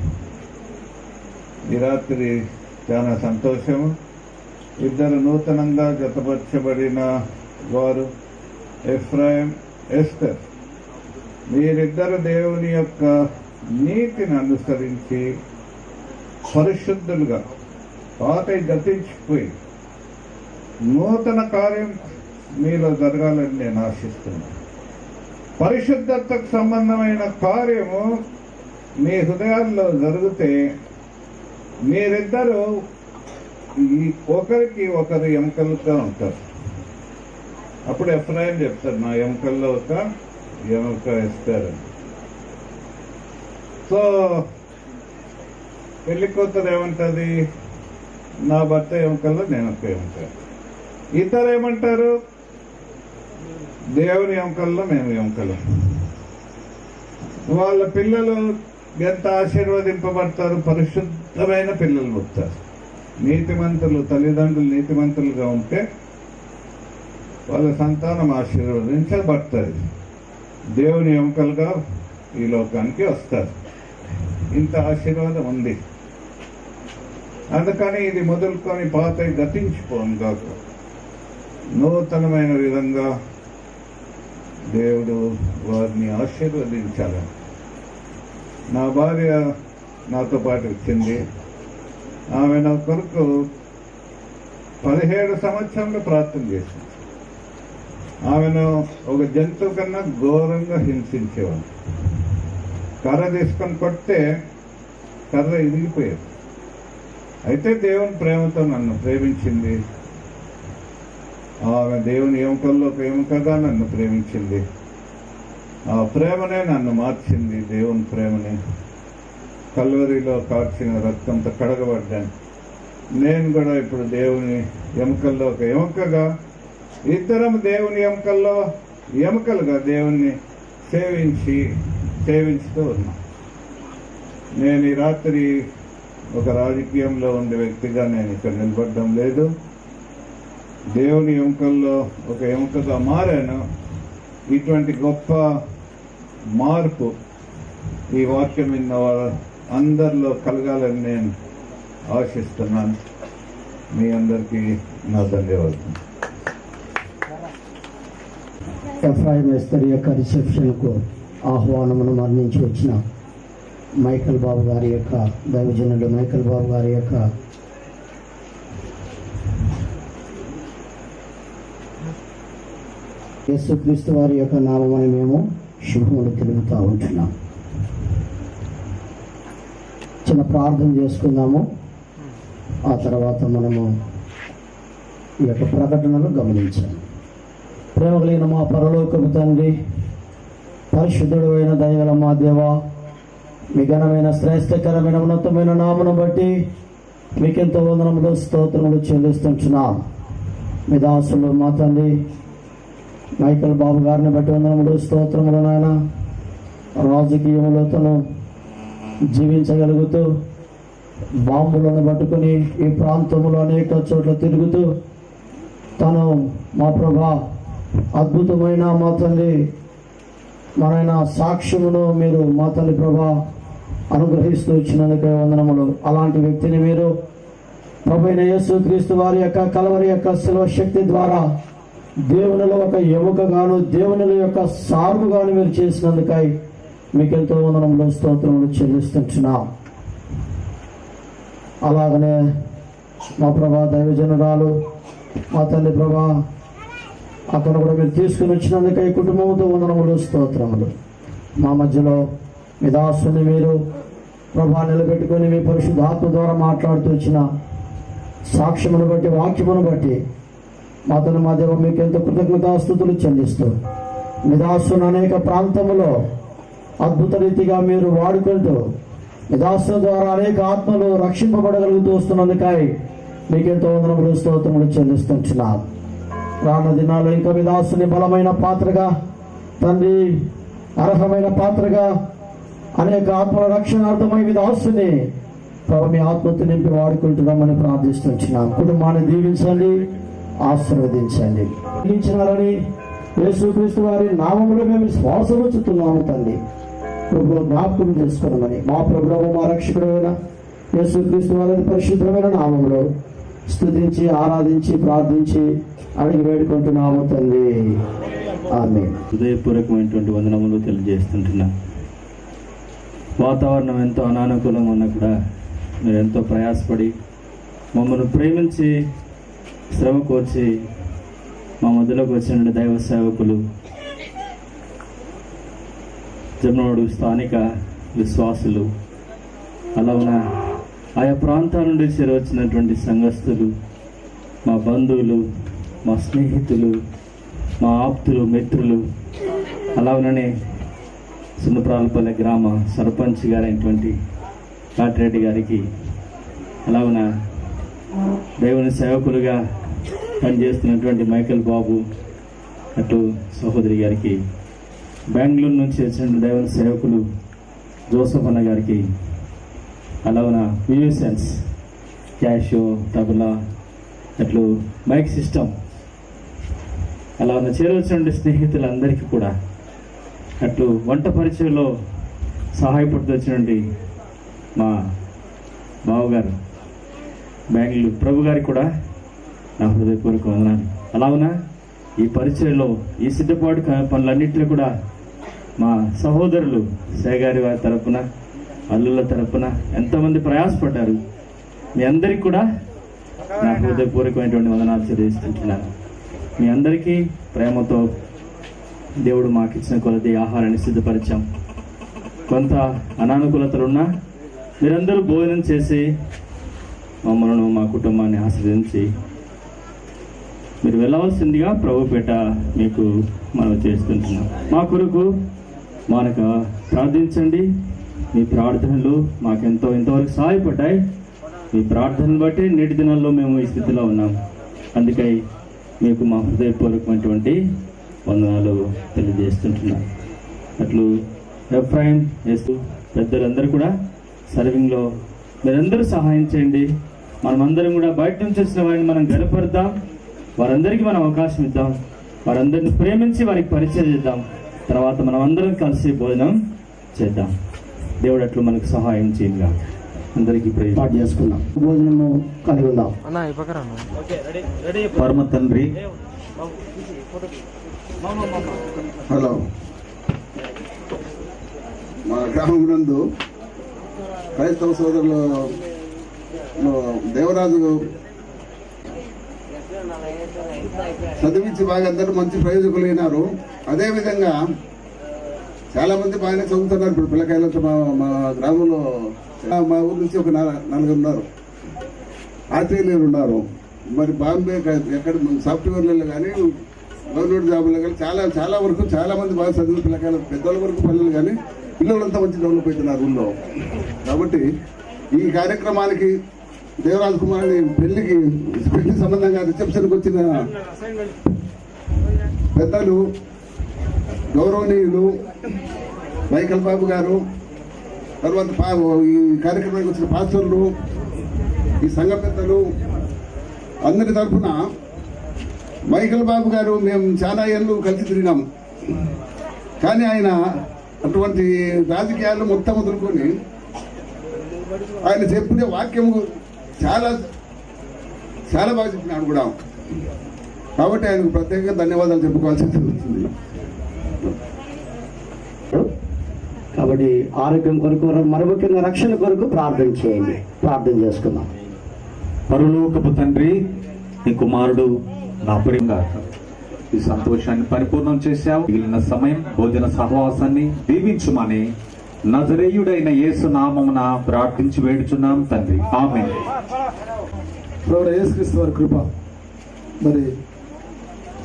S5: ఈ రాత్రి చాలా సంతోషము. ఇద్దరు నూతనంగా జతపరచబడిన వారు ఎఫ్రాయిం, ఎస్తర్, మీరిద్దరు దేవుని యొక్క నీతిని అనుసరించి పరిశుద్ధులుగా, పాత గతించిపోయి నూతన కార్యం మీలో జరగాలని నేను ఆశిస్తున్నాను. పరిశుద్ధతకు సంబంధమైన కార్యము మీ హృదయాల్లో జరిగితే మీరిద్దరూ ఒకరికి ఒకరు ఎముకలుగా ఉంటారు. అప్పుడు ఎఫ్రాయిం చెప్తారు, నా ఎముకల్లో ఒక ఎముక వేస్తారని. సో పెళ్లి కూతురు ఏమంటది? నా భర్త ఎముకల్లో నేను ఒక ఎముక. ఇద్దరు ఏమంటారు? దేవుని ఎముకల్లో మేము ఎముకలు. వాళ్ళ పిల్లలు ఎంత ఆశీర్వదింపబడతారు? పరిశుద్ధమైన పిల్లలు పుడతారు. నీతిమంతులు, తల్లిదండ్రులు నీతిమంతులుగా ఉంటే వాళ్ళ సంతానం ఆశీర్వదించబడతారు. దేవుని ఎముకలుగా ఈ లోకానికి వస్తారు. ఇంత ఆశీర్వాదం ఉంది. అందుకని ఇది మొదలుకొని పాత గతించిపోను కాక నూతనమైన విధంగా దేవుడు వారిని ఆశీర్వదించాలని. నా భార్య నాతో పాటు వచ్చింది. ఆమె నా కొరకు 17 సంవత్సరాలు ప్రార్థన చేసింది. ఆమెను ఒక జంతువు కన్నా ఘోరంగా హింసించేవాడు. కర్ర తీసుకొని కొడితే కర్ర ఇరిగిపోయేది. అయితే దేవుని ప్రేమతో నన్ను ప్రేమించింది. ఆమె దేవుని ఎముకల్లో ఒక ఎముకగా నన్ను ప్రేమించింది. ఆ ప్రేమనే నన్ను మార్చింది. దేవుని ప్రేమని కల్వరిలో కార్చిన రక్తంతో కడగబడ్డాను. నేను కూడా ఇప్పుడు దేవుని ఎముకల్లో ఒక ఎముకగా, ఇద్దరం దేవుని ఎముకల్లో ఎముకలుగా దేవుణ్ణి సేవించుతూ ఉన్నాం. నేను ఈ రాత్రి ఒక రాజకీయంలో ఉండే వ్యక్తిగా నేను ఇక్కడ నిలబడడం లేదు. దేవుని ఎముకల్లో ఒక ఎముకగా మారాను. ఇటువంటి గొప్ప మార్పు ఈ వాక్యం విన్న వాళ్ళ అందరిలో కలగాలని నేను ఆశిస్తున్నాను. మీ అందరికీ నా ధన్యవాదాలు.
S2: ఎఫ్రాయిం ఎస్తర్ యొక్క రిసెప్షన్కు ఆహ్వానమును మరణించి వచ్చిన మైకల్ బాబు గారి యొక్క దైవజనుడు మైకల్ బాబు గారి యొక్క యేసుక్రీస్తు వారి యొక్క నామమని మేము శుభములు తెలుపుతూ ఉంటున్నాం. చిన్న ప్రార్థన చేసుకుందాము. ఆ తర్వాత మనము ఈ యొక్క ప్రకటనలు గమనించాలి. ప్రేమ కలిగిన మా పరలోకపు తండ్రి, పరిశుద్ధుడు అయిన దయగల మా దేవ, మీ ఘనమైన శ్రేష్టకరమైన ఉన్నతమైన నామను బట్టి మీకెంతో వందనములు స్తోత్రములు చెల్లిస్తుంటున్నాం. మీ దాసులు మా తండ్రి మైకల్ బాబు గారిని బట్టి వందనములు, స్తోత్రములు నాయన. రాజకీయంలో తను జీవించగలుగుతూ బాంబులను పట్టుకుని ఈ ప్రాంతంలో అనేక చోట్ల తిరుగుతూ తను మా ప్రభా అద్భుతమైన మా తల్లి మనైన సాక్ష్యమును మీరు మా తల్లి ప్రభా అనుగ్రహిస్తూ ఇచ్చినందుకే వందనములు. అలాంటి వ్యక్తిని మీరు ప్రభువైన యేసుక్రీస్తు వారి యొక్క కలవరి యొక్క శిలువ శక్తి ద్వారా దేవునిలో ఒక ఎముకగాను దేవునిలో యొక్క సార్పుగాను మీరు చేసినందుకై మీకెంతో వందనములు, స్తోత్రములు చెల్లిస్తున్నాం. అలాగనే మా ప్రభా దైవజనురాలు మా తల్లి ప్రభా అక్కడ కూడా మీరు తీసుకుని వచ్చినందుకై కుటుంబంతో వందనములు, స్తోత్రములు. మా మధ్యలో మీ దాసుని మీరు ప్రభా నిలబెట్టుకొని మీ పరిశుద్ధాత్మ ద్వారా మాట్లాడుతూ వచ్చిన సాక్ష్యమును బట్టి, వాక్యమును బట్టి మా తన మా దేవ మీకు ఎంతో కృతజ్ఞతాస్తుతులు చెల్లిస్తూ మీ దాసుని అనేక ప్రాంతములో అద్భుత రీతిగా మీరు వాడుకుంటూ మీ దాసుల ద్వారా అనేక ఆత్మలు రక్షింపబడగలుగుతూ వస్తున్నందుకై మీకెంతో వందనములు, స్తోత్రములు చెల్లిస్తున్నాం. రానున్న దినాల్లో ఇంకా మీ దాసుని బలమైన పాత్రగా, తండ్రి అర్హమైన పాత్రగా అనేక ఆత్మల రక్షణార్థమై మీ దాసుని మీ ఆత్మతో నింపి వాడుకుంటున్నామని ప్రార్థిస్తున్నాం. కుటుంబాన్ని దీవించండి, ఆశీర్వదించండి. దీవించినారని యేసుక్రీస్తు వారి నామములో మేము శ్వాస ఉంచుతున్నాము తండ్రి. ప్రభు జ్ఞాపకం చేసుకోవడమని మా ప్రభువు మా రక్షకుడైన యేసుక్రీస్తు వారి పరిశుద్ధమైన నామములో స్తుతించి ఆరాధించి ప్రార్థించి అడిగి వేడుకుంటున్నాము తండ్రి. ఆమేన్.
S6: హృదయపూర్వకమైనటువంటి వందనములు తెలియజేస్తుంటున్నా. వాతావరణం ఎంతో అనానుకూలంగా ఉన్నా కూడా మీరు ఎంతో ప్రయాసపడి మమ్మల్ని ప్రేమించి శ్రమ కోర్చి మా మధ్యలోకి వచ్చిన దైవ సేవకులు, జమ్మోడు స్థానిక విశ్వాసులు, అలాగ ఆయా ప్రాంతాల నుండి చేరవచ్చినటువంటి సంఘస్థులు, మా బంధువులు, మా స్నేహితులు, మా ఆప్తులు, మిత్రులు, అలాగనే సున్నప్రాలపల్లె గ్రామ సర్పంచ్ గారైనటువంటి కాటిరెడ్డి గారికి, అలాగన దేవుని సేవకులుగా పనిచేస్తున్నటువంటి మైకల్ బాబు అటు సహోదరి గారికి, బెంగళూరు నుంచి వచ్చిన దేవుని సేవకులు జోసఫ్ అన్న గారికి, అలాగన మ్యూజిషియన్స్ క్యాషో, తబలా, అట్లు మైక్ సిస్టమ్, అలాగన చేరవచ్చినటువంటి స్నేహితులందరికీ కూడా, అట్లు వంట పరిచయంలో సహాయపడుతూ వచ్చినటువంటి మా బావగారు బెంగళూరు ప్రభు గారికి కూడా నా హృదయపూర్వక వందనాలు. అలాగునా ఈ పరిచయంలో ఈ సిద్ధపాటు పనులన్నింటిలో కూడా మా సహోదరులు సేగారి వారి తరపున, అల్లుల తరపున ఎంతోమంది ప్రయాసపడ్డారు. మీ అందరికీ కూడా నా హృదయపూర్వకమైనటువంటి వందనాలు తెలియజేస్తున్నాను. మీ అందరికీ ప్రేమతో దేవుడు మాకు ఇచ్చిన కొలది ఆహారాన్ని సిద్ధపరిచాం. కొంత అనానుకూలతలున్నా మీరందరూ భోజనం చేసి మమ్మల్ని, మా కుటుంబాన్ని ఆశ్రయించి మీరు వెళ్ళవలసిందిగా ప్రభుపేట మీకు మనం చేస్తుంటున్నాం. మా కొరకు మనకు ప్రార్థించండి. మీ ప్రార్థనలు మాకెంతో ఇంతవరకు సహాయపడ్డాయి. మీ ప్రార్థనలు బట్టి నేటి దినాల్లో మేము ఈ స్థితిలో ఉన్నాం. అందుకై మీకు మా హృదయపూర్వకమైనటువంటి వందనాలు తెలియజేస్తుంటున్నాం. అట్లు ఎఫ్రాయిం యేసు పెద్దలందరూ కూడా సర్వింగ్లో మీరందరూ సహాయం చేయండి. మనమందరం కూడా బయట నుంచి వచ్చిన వారిని మనం గడపడదాం, వారందరికీ మనం అవకాశం ఇద్దాం, వారందరిని ప్రేమించి వారికి పరిచయం చేద్దాం. తర్వాత మనం అందరం కలిసి భోజనం చేద్దాం. దేవుడు అట్లు మనకు సహాయం చేయంగా. అందరికీ
S2: పాటు చేసుకుందాం, భోజనము కలిగి ఉందాం.
S7: పరమ తండ్రి, హలో, మా గ్రామం నందు క్రైస్తవ సోదరులు దేవరాజు చదివించి బాగా అందరూ మంచి ప్రయోజకులైనారు. అదేవిధంగా చాలా మంది బాగానే చదువుతున్నారు. ఇప్పుడు పిల్లకాయలతో మా గ్రామంలో మా ఊరు నుంచి ఒక నలుగురు ఉన్నారు, ఆర్టీలు ఉన్నారు. మరి బాంబే ఎక్కడ సాఫ్ట్వేర్లలో కానీ గవర్నమెంట్ జాబుల్లో కానీ చాలా వరకు చాలా మంది బాగా చదివిన పిల్లకాయలు, పెద్దల వరకు పిల్లలు కానీ పిల్లలంతా మంచి డెవలప్ అవుతున్నారు ఊళ్ళో. కాబట్టి ఈ కార్యక్రమానికి దేవరాజ్ కుమార్ని పెళ్లి సంబంధంగా రిసెప్షన్కి వచ్చిన పెద్దలు గౌరవనీయులు మైకల్ బాబు గారు, తర్వాత ఈ కార్యక్రమానికి వచ్చిన పాస్టర్లు, ఈ సంఘ పెద్దలు అందరి తరఫున మైకల్ బాబు గారు మేము చాలా ఏళ్ళు కలిసి తిరిగినాము. కానీ ఆయన అటువంటి రాజకీయాలు మొత్తం వదులుకొని ఆయన చెప్పిన వాక్యము చాలా చాలా బాగా చెప్పినాడు కూడా. కాబట్టి ఆయనకు ప్రత్యేకంగా ధన్యవాదాలు చెప్పుకోవాల్సి వస్తుంది.
S2: కాబట్టి ఆరోగ్యం కొరకు, మరి ముఖ్యంగా రక్షణ కొరకు ప్రార్థన చేయండి. ప్రార్థన చేసుకుందాం.
S8: పరలోకపు తండ్రి, నీ కుమారుడు నా ప్రియంగా ఈ సంతోషాన్ని పరిపూర్ణం చేశావు. మిగిలిన సమయం భోజన సహవాసాన్ని దీవించుమని నజరేయుడైన యేసు నామమున ప్రార్థించి వేడుచున్నాం తండ్రి, ఆమేన్.
S9: ప్రభువైన యేసుక్రీస్తు వారి కృప మరి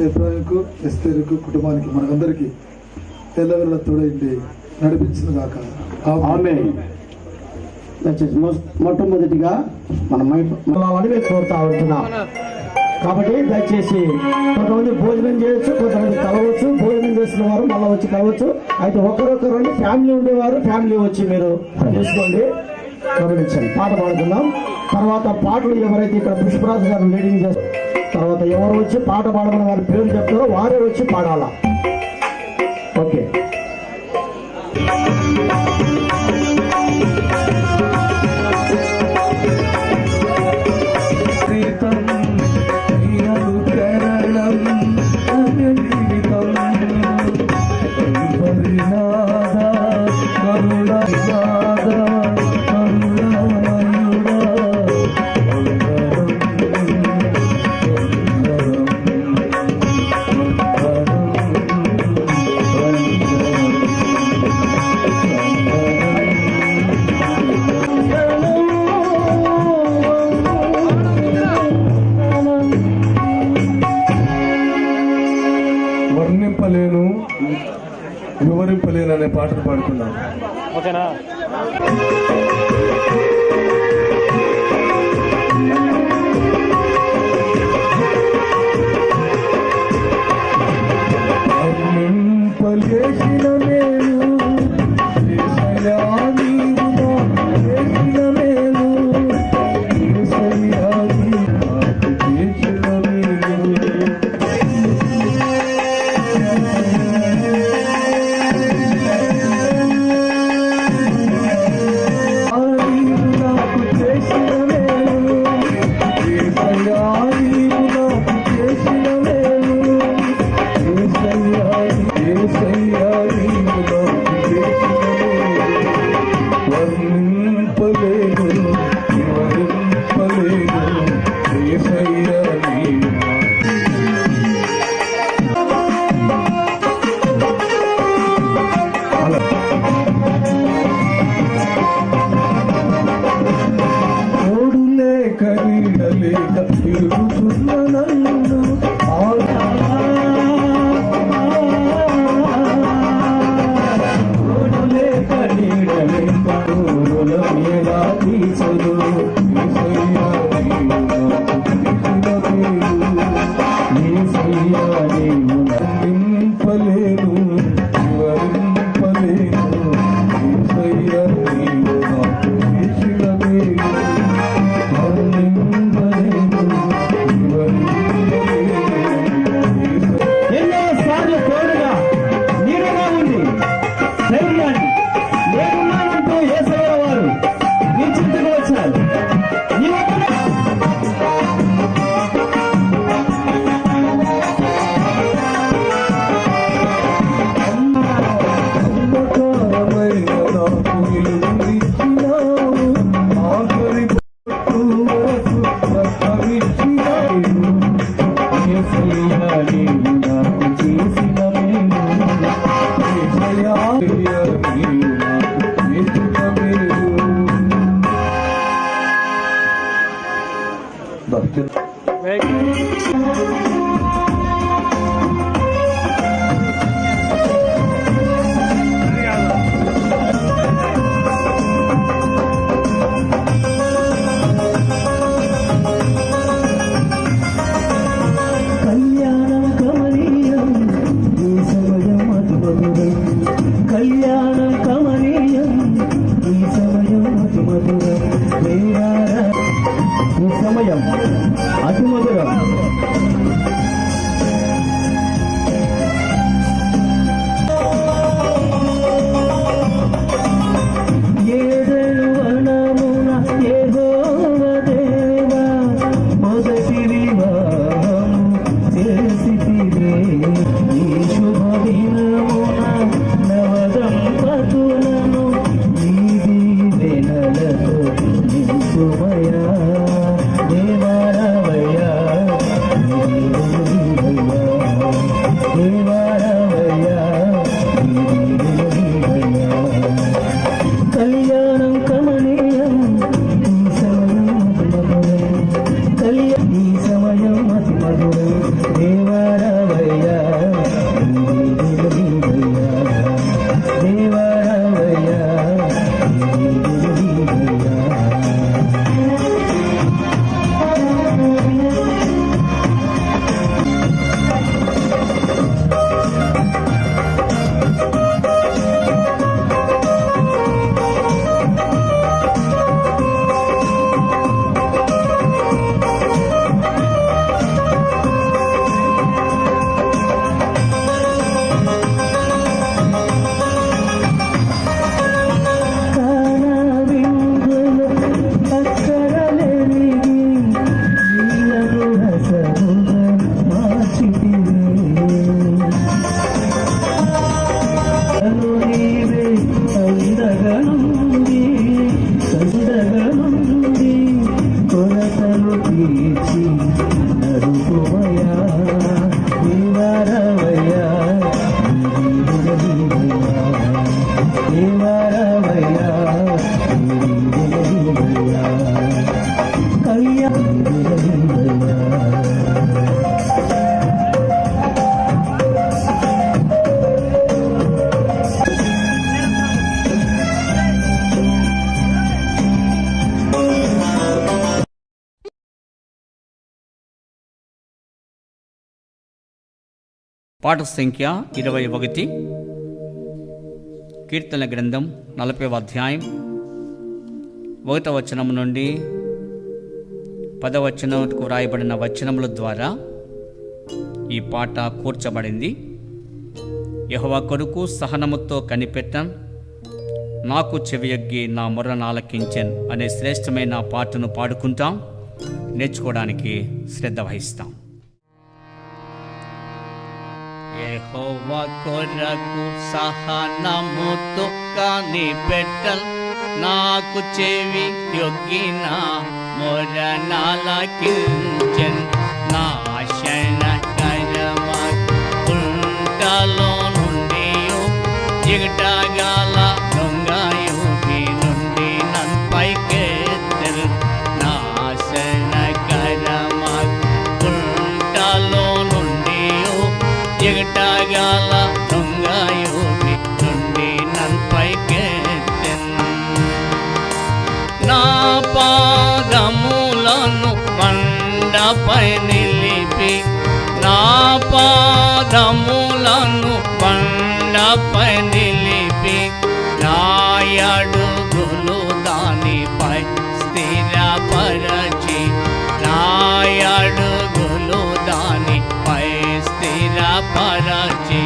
S9: ఎఫ్రాయిముకు, ఎస్తేరుకు, కుటుంబానికి మనకందరికీ ఎల్లవేళలా తోడైంది నడిపించిన గాక,
S2: ఆమేన్. దయచేసి మొట్టమొదటిగా మనం మేము కోరుతా ఉంటున్నాం. కాబట్టి దయచేసి కొంతమంది భోజనం చేయొచ్చు, కొంతమంది కలవచ్చు. భోజనం చేసిన వారు మళ్ళీ వచ్చి కలవచ్చు. అయితే ఒకరొకరు ఫ్యామిలీ ఉండేవారు ఫ్యామిలీ వచ్చి మీరు చూసుకోండి, గమనించండి. పాట పాడుతున్నాం. తర్వాత పాటలు ఎవరైతే ఇక్కడ పుష్పరాజు గారు లీడింగ్ చేస్తారు, తర్వాత ఎవరు వచ్చి పాట పాడమని వారి పేరు చెప్తారో వారే వచ్చి పాడాలా. ఓకే.
S3: వర్ణింపలేను, వివరింపలేను అనే పాటను పాడుకున్నాను.
S6: ఓకేనా?
S3: వర్ణింపలేసిన నేను యేసయ్యా, నీవు నాకు చేసిన మేలు, యేసయ్యా, నీవు నాకు చేసిన మేలు.
S2: సమయం అతి మధురం. ఏడేడు వనమున యెహోవా దేవా మొదటి వివాహము చేసితివే. ఈ శుభ దినమున నవదంపతులను నీ దీవెనలతో నింపుమయా. దేవారవయ్యా దేవారవయ్యా కళ్యాణం కమనీయం ఈ సమయం అతి మధురం. దేవారవయ్యా దేవారవయ్యా కొరతలు తీర్చి నడుపుమయా. దేవారవయ్యా దేవారవయ్యా కళ్యాణ
S10: పాట సంఖ్య 21, కీర్తన గ్రంథం 40వ అధ్యాయం 1వ వచనం నుండి 10వ వచనంకు వ్రాయబడిన వచనముల ద్వారా ఈ పాట కూర్చబడింది. యెహోవా కొరకు సహనముతో కనిపెట్టన్, నాకు చెవియొగ్గి నా మొర్రను ఆలకించెన్ అనే శ్రేష్టమైన పాటను పాడుకుంటాం, నేర్చుకోవడానికి శ్రద్ధ వహిస్తాం. యెహోవా కొరకు సహనముతో కనిపెట్టన్, నాకు చెవి యొగ్గిన మొరనాలకించెన్. నాశనకరమగుంటలో నుండి జిగటగల దొంగయుగి నుండి నన్పైకెత్తెన్. నాశనకరమగుంటలో నుండి జిగటగల దొంగయుగి నుండి నన్పైకెత్తెన్. నా పాదములను బండపై నిలిపి, నా పాదములను బండపై నిలిపి, నా అడుగులు దానిపై స్థిరపరచి, నా అడుగులు దానిపై స్థిరపరచి,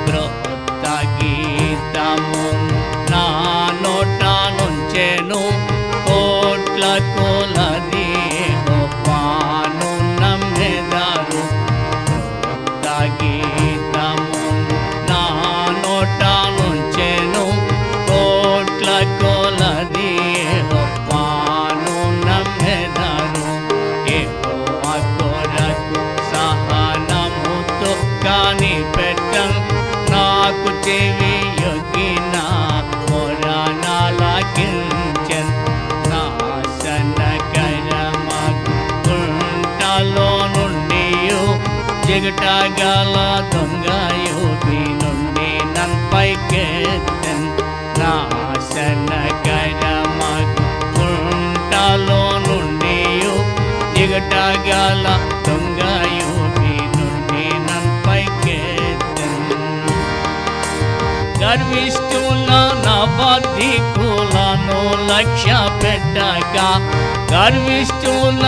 S10: క్రొత్త గీతమును నా నోట నుంచెను. కోట్ల కొలది యెహోవాను నమ్మెదరు. క్రొత్త గీతమును నా నోట నుంచెను. కోట్ల కొలది యెహోవాను నమ్మెదరు. యెహోవా కొరకు సహనముతో కనిపెట్టన్, నాకు చెవి యొగ్గిన మొరనాలకించెన్. నాశనకరమగుంటలో నుండి జిగటగల దొంగయుగి నుండి నన్పైకెత్తెన్. నాశనకరమగుంటలో నుండి జిగటగల దొంగయుగి నుండి నన్పైకెత్తెన్. గర్విష్ఠుల నా బద్ధికులను లక్ష్య పెట్టక గర్విష్ఠుల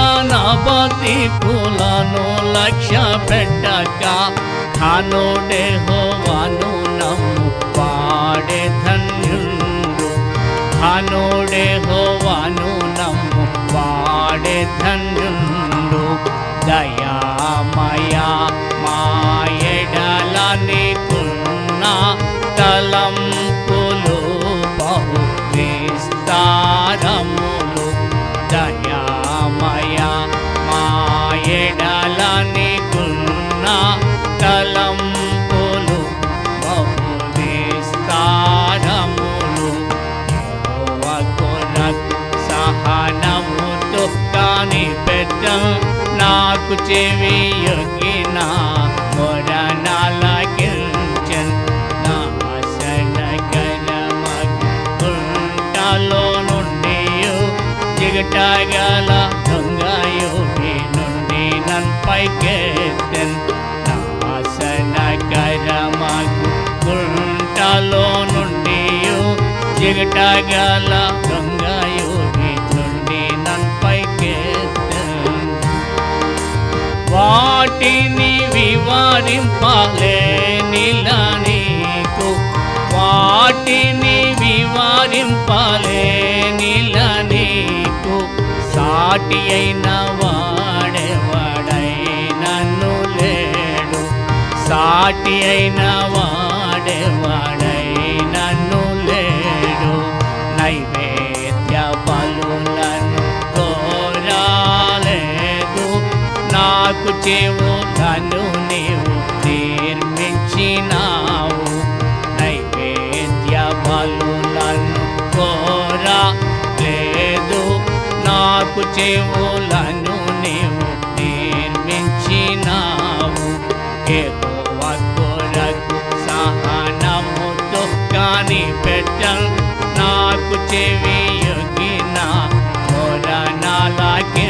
S10: బద్ధికులను లక్ష్య పెట్టక ఖానుడే హోవాను నమ్ము వాడే ధన్యుడు ఖానుడే హోవాను నమ్ము వాడే ధన్యుడు దయామయ మాయడల నీకున్న తలంపులు బహు విస్తారములు దయామయ మాయడల నీకున్న తలంపులు బహు విస్తారములు యెహోవా కొరకు సహనముతో కనిపెట్ట నాకు చెవియొగ్గిన మొరనాలకించెన్ నాశనకరమగుంటలో నుండి జిగటగల దొంగయుడి నుండి నన్పైకెత్తెన్ నాశనకరమగుంటలో నుండి జిగటగల దొంగయుడి నుండి నన్పైకెత్తెన్ వాటిని వివరింపలేనిలా నీకు వాటిని వివరింపలేనిలా నీకు సాటి అయిన వాడెవడైనను లేడు సాటి అయిన వాడెవడైనను లేడు నైవేద్య బలులను కోరాలేదు నాకు చెవులను నీవు నిర్మించినావు నైవేద్య బలులను కోరా లేదు నాకు చెవులను నీవు నిర్మించినావు యెహోవా కొరకు సహనముతో కనిపెట్టన్ నాకు చెవియొగ్గిన మొరనాలకించెన్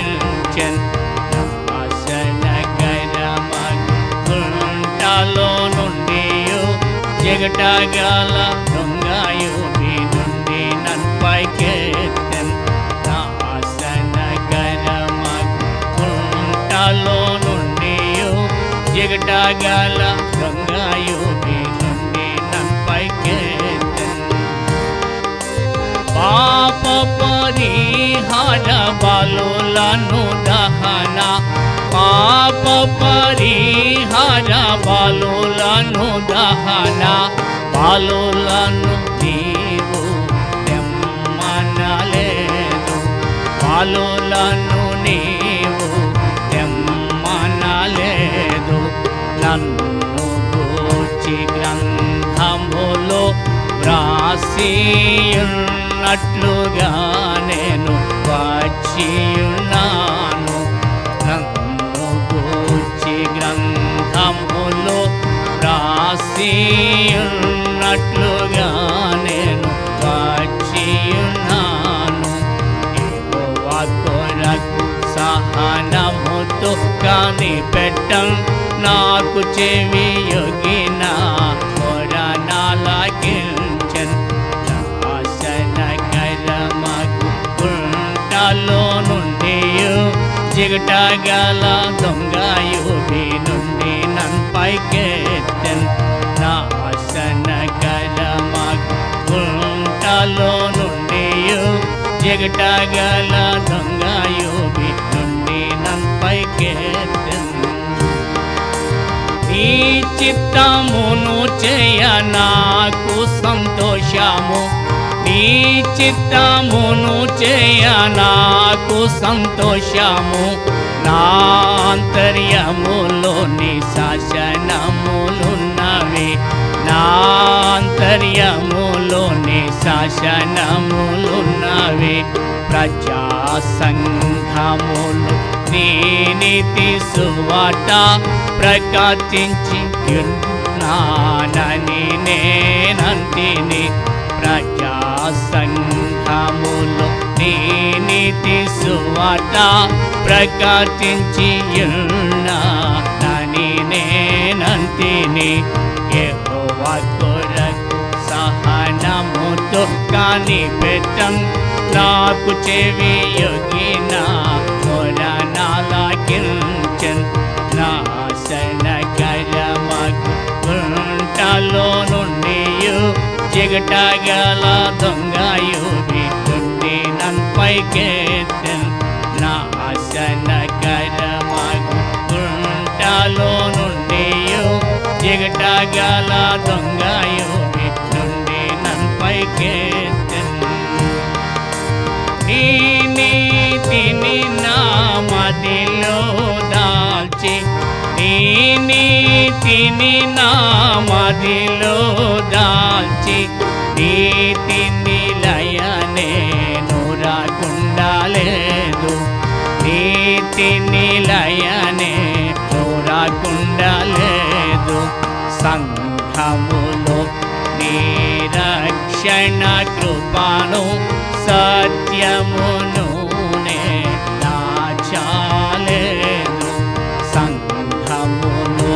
S10: గుంటలో నుండి జిగటగల దొంగయుడి నుండి నన్పైకెత్తెన్ నాశనకరమగుంటలో నుండి జిగటగల దొంగయుడి నుండి నన్పైకెత్తెన్ పాప పరిహార బలులను దహన పాప పరిహార బలులను దహన బలులను నీవు తెమ్మనలేదు బలులను నీవు తెమ్మనలేదు నన్ను గూర్చి గ్రంథములో వ్రాసియున్నట్లుగా నేను వచ్చియున్నాను నన్ను గూర్చి గ్రంథములో వ్రాసియున్నట్లుగా నేను వచ్చియున్నాను యెహోవా కొరకు సహనముతో కనిపెట్టం నాకు చెవియొగ్గిన మొరనాలకించెన్ నాశనకరమగుంటలో నుండి జిగటగల దొంగయుడి నుండి నన్పైకెత్తెన్ నాశనకరమగుంటలో నుండి జిగటగల దొంగయుడి నుండి నన్పైకెత్తెన్ నీ చిత్తమును చేయ నాకు సంతోషము నీ చిత్తమును చేయ నాకు సంతోషము నా అంతర్యములోని శాసనములున్నవి నా అంతర్యములోని శాసనములున్నవి ప్రజా సంఘములు నీ నీతి సువార్త ప్రకటించి ఉన్నానని నేనంటిని ప్రజా సంఘములు నీ నీతి సువార్త ప్రకటించి ఉన్నానని నేనంటిని యెహోవా కొరకు సహనముతో కనిపెట్టం నాకు చెవియొగిన మొరనాలకించన్ నాశనకరమగు గుంటలో నుండి జిగటగల దొంగయు నుండి నన్పైకెత్తెన్ నాశనకరమగు గుంటలో నుండి జిగటగల దొంగయు నుండి నన్పైకెత్తెన్ నీ నీతిని నా మదిలో దాల్చి నీ నీతిని నా మదిలో దాల్చి నీతి నిలయనే నూరకుండా లేదు నీతి నిలయనే నూరకుండా లేదు సంఘములో నిరక్షణ కృపను సత్యమును దాచాలేదు సంఘమును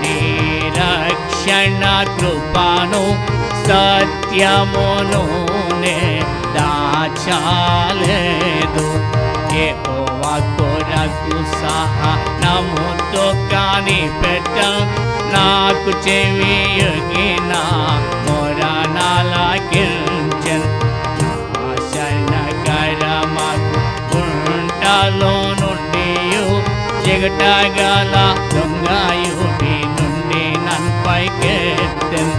S10: నిరక్షణ కృపను సత్యమును దాచాలేదు యెహోవా కొరకు సహనముతో కనిపెట్ట నాకు చెవియొగిన మొరనాలకించెన్ నాశనకరమగు గుంటలో నుండి జిగటగల దొంగయుడి నుండి నన్పైకెత్తెన్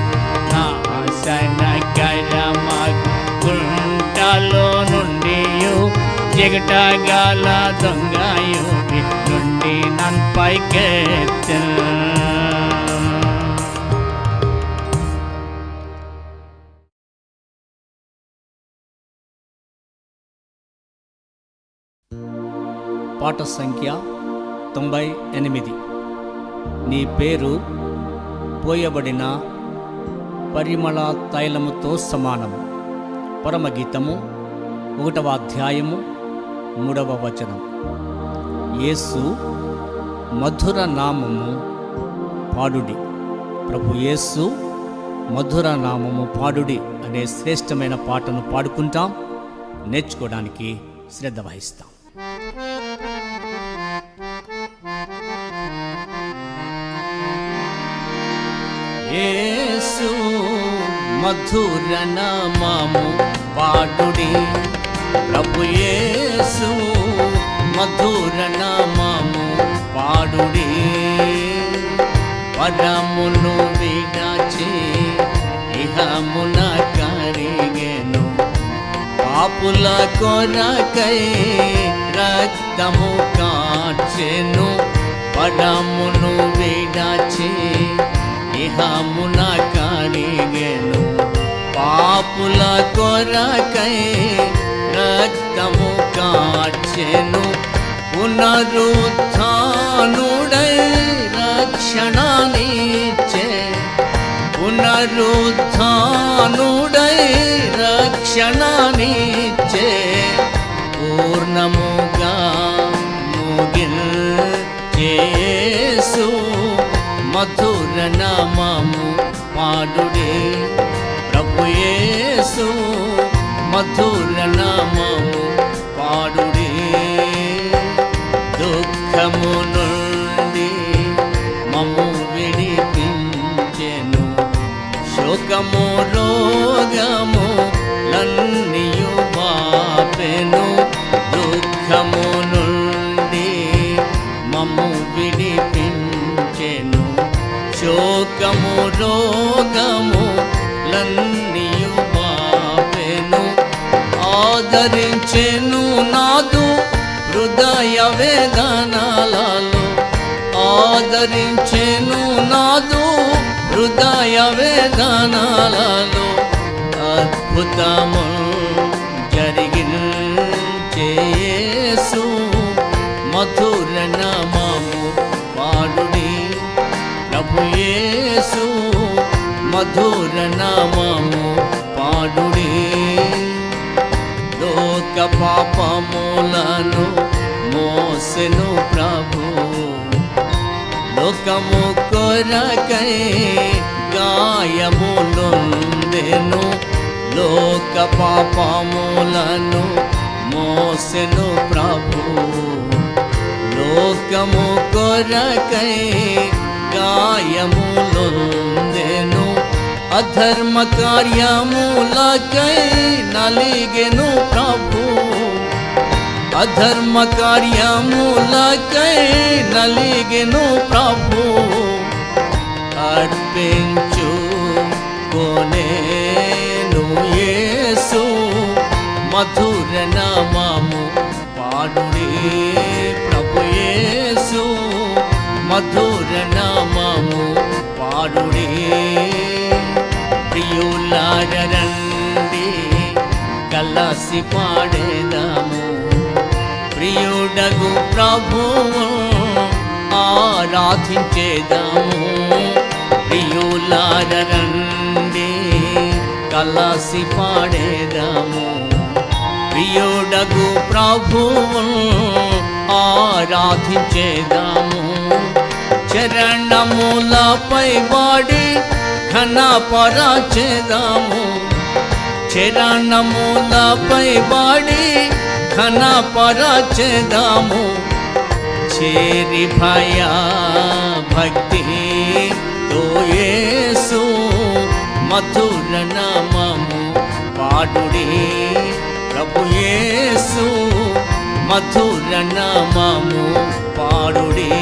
S10: నాశనకరమగు గుంటలో నుండి జిగటగల దొంగయుడి నుండి నన్పైకెత్తెన్.
S11: పాట సంఖ్య 98. నీ పేరు పోయబడిన పరిమళ తైలముతో సమానము. పరమగీతము 1వ అధ్యాయము 3వ వచనం. యేసు మధుర నామము పాడుడి. ప్రభు యేసు మధుర నామము పాడుడి అనే శ్రేష్టమైన పాటను పాడుకుంటాం, నేర్చుకోవడానికి శ్రద్ధ వహిస్తాం.
S10: యేసు మధుర నామము పాడుడి. ప్రభు యేసు మధుర నామము పాడుడి. పరమును విడచి ఇహమున కరిగెను పాపుల కొరకై రక్తము కార్చెను. పరమును విడచి ఇహమున కరిగెను పాపుల కొరకై రక్తము కార్చెను. పునరుత్థానుడై రక్షణనిచ్చే పునరుత్థానుడై రక్షణనిచ్చే పూర్ణముగా ముగించే యేసు మధుర నామము పాడుడే. ప్రభు యేసు మధుర నామము పాడుడే. దుఃఖము నుండి మమ్ము విడిపించెను శోకము రోగము లన్నియు బాపెను. దుఃఖము నుండి మమ్ము విడిపించెను శోకము రోగము లన్నియు బాపెను. ఆదరించెను నాదు హృదయ వేదనలలో ఆదరించెను నాదు హృదయ వేదనలలో అద్భుతము జరిగించే యేసు మధుర నామము పాడుడి. ప్రభు యేసు మధుర నామము పాడుడి. లోక పాపములను మోసెను ప్రభు లోకము కొరకై గాయములొందెను. లోక పాపములను మోసెను ప్రభు లోకము కొరకై గాయములొందెను అధర్మ కార్యములకై నలిగెను ప్రభు అధర్మ కార్యములకై నలిగెను ప్రభు అర్పించు కొనేను యేసు మధుర నామము పాడుడే ప్రభు యేసు మధుర నామము పాడుడే ప్రియులారండి కలసి పాడేదాము ప్రియుడగు ప్రభువు ఆరాధించేదాము ప్రియులారండి కలసి పాడేదాము ప్రియుడగు ప్రభువు ఆరాధించేదాము చరణములపై వాడి ఘనపరచెదాము చరణములపై వాడి ఘనపరచెదాము చేరి భయ భక్తి తో యేసు మధుర నామము పాడుడే ప్రభు యేసు మధుర నామము పాడుడే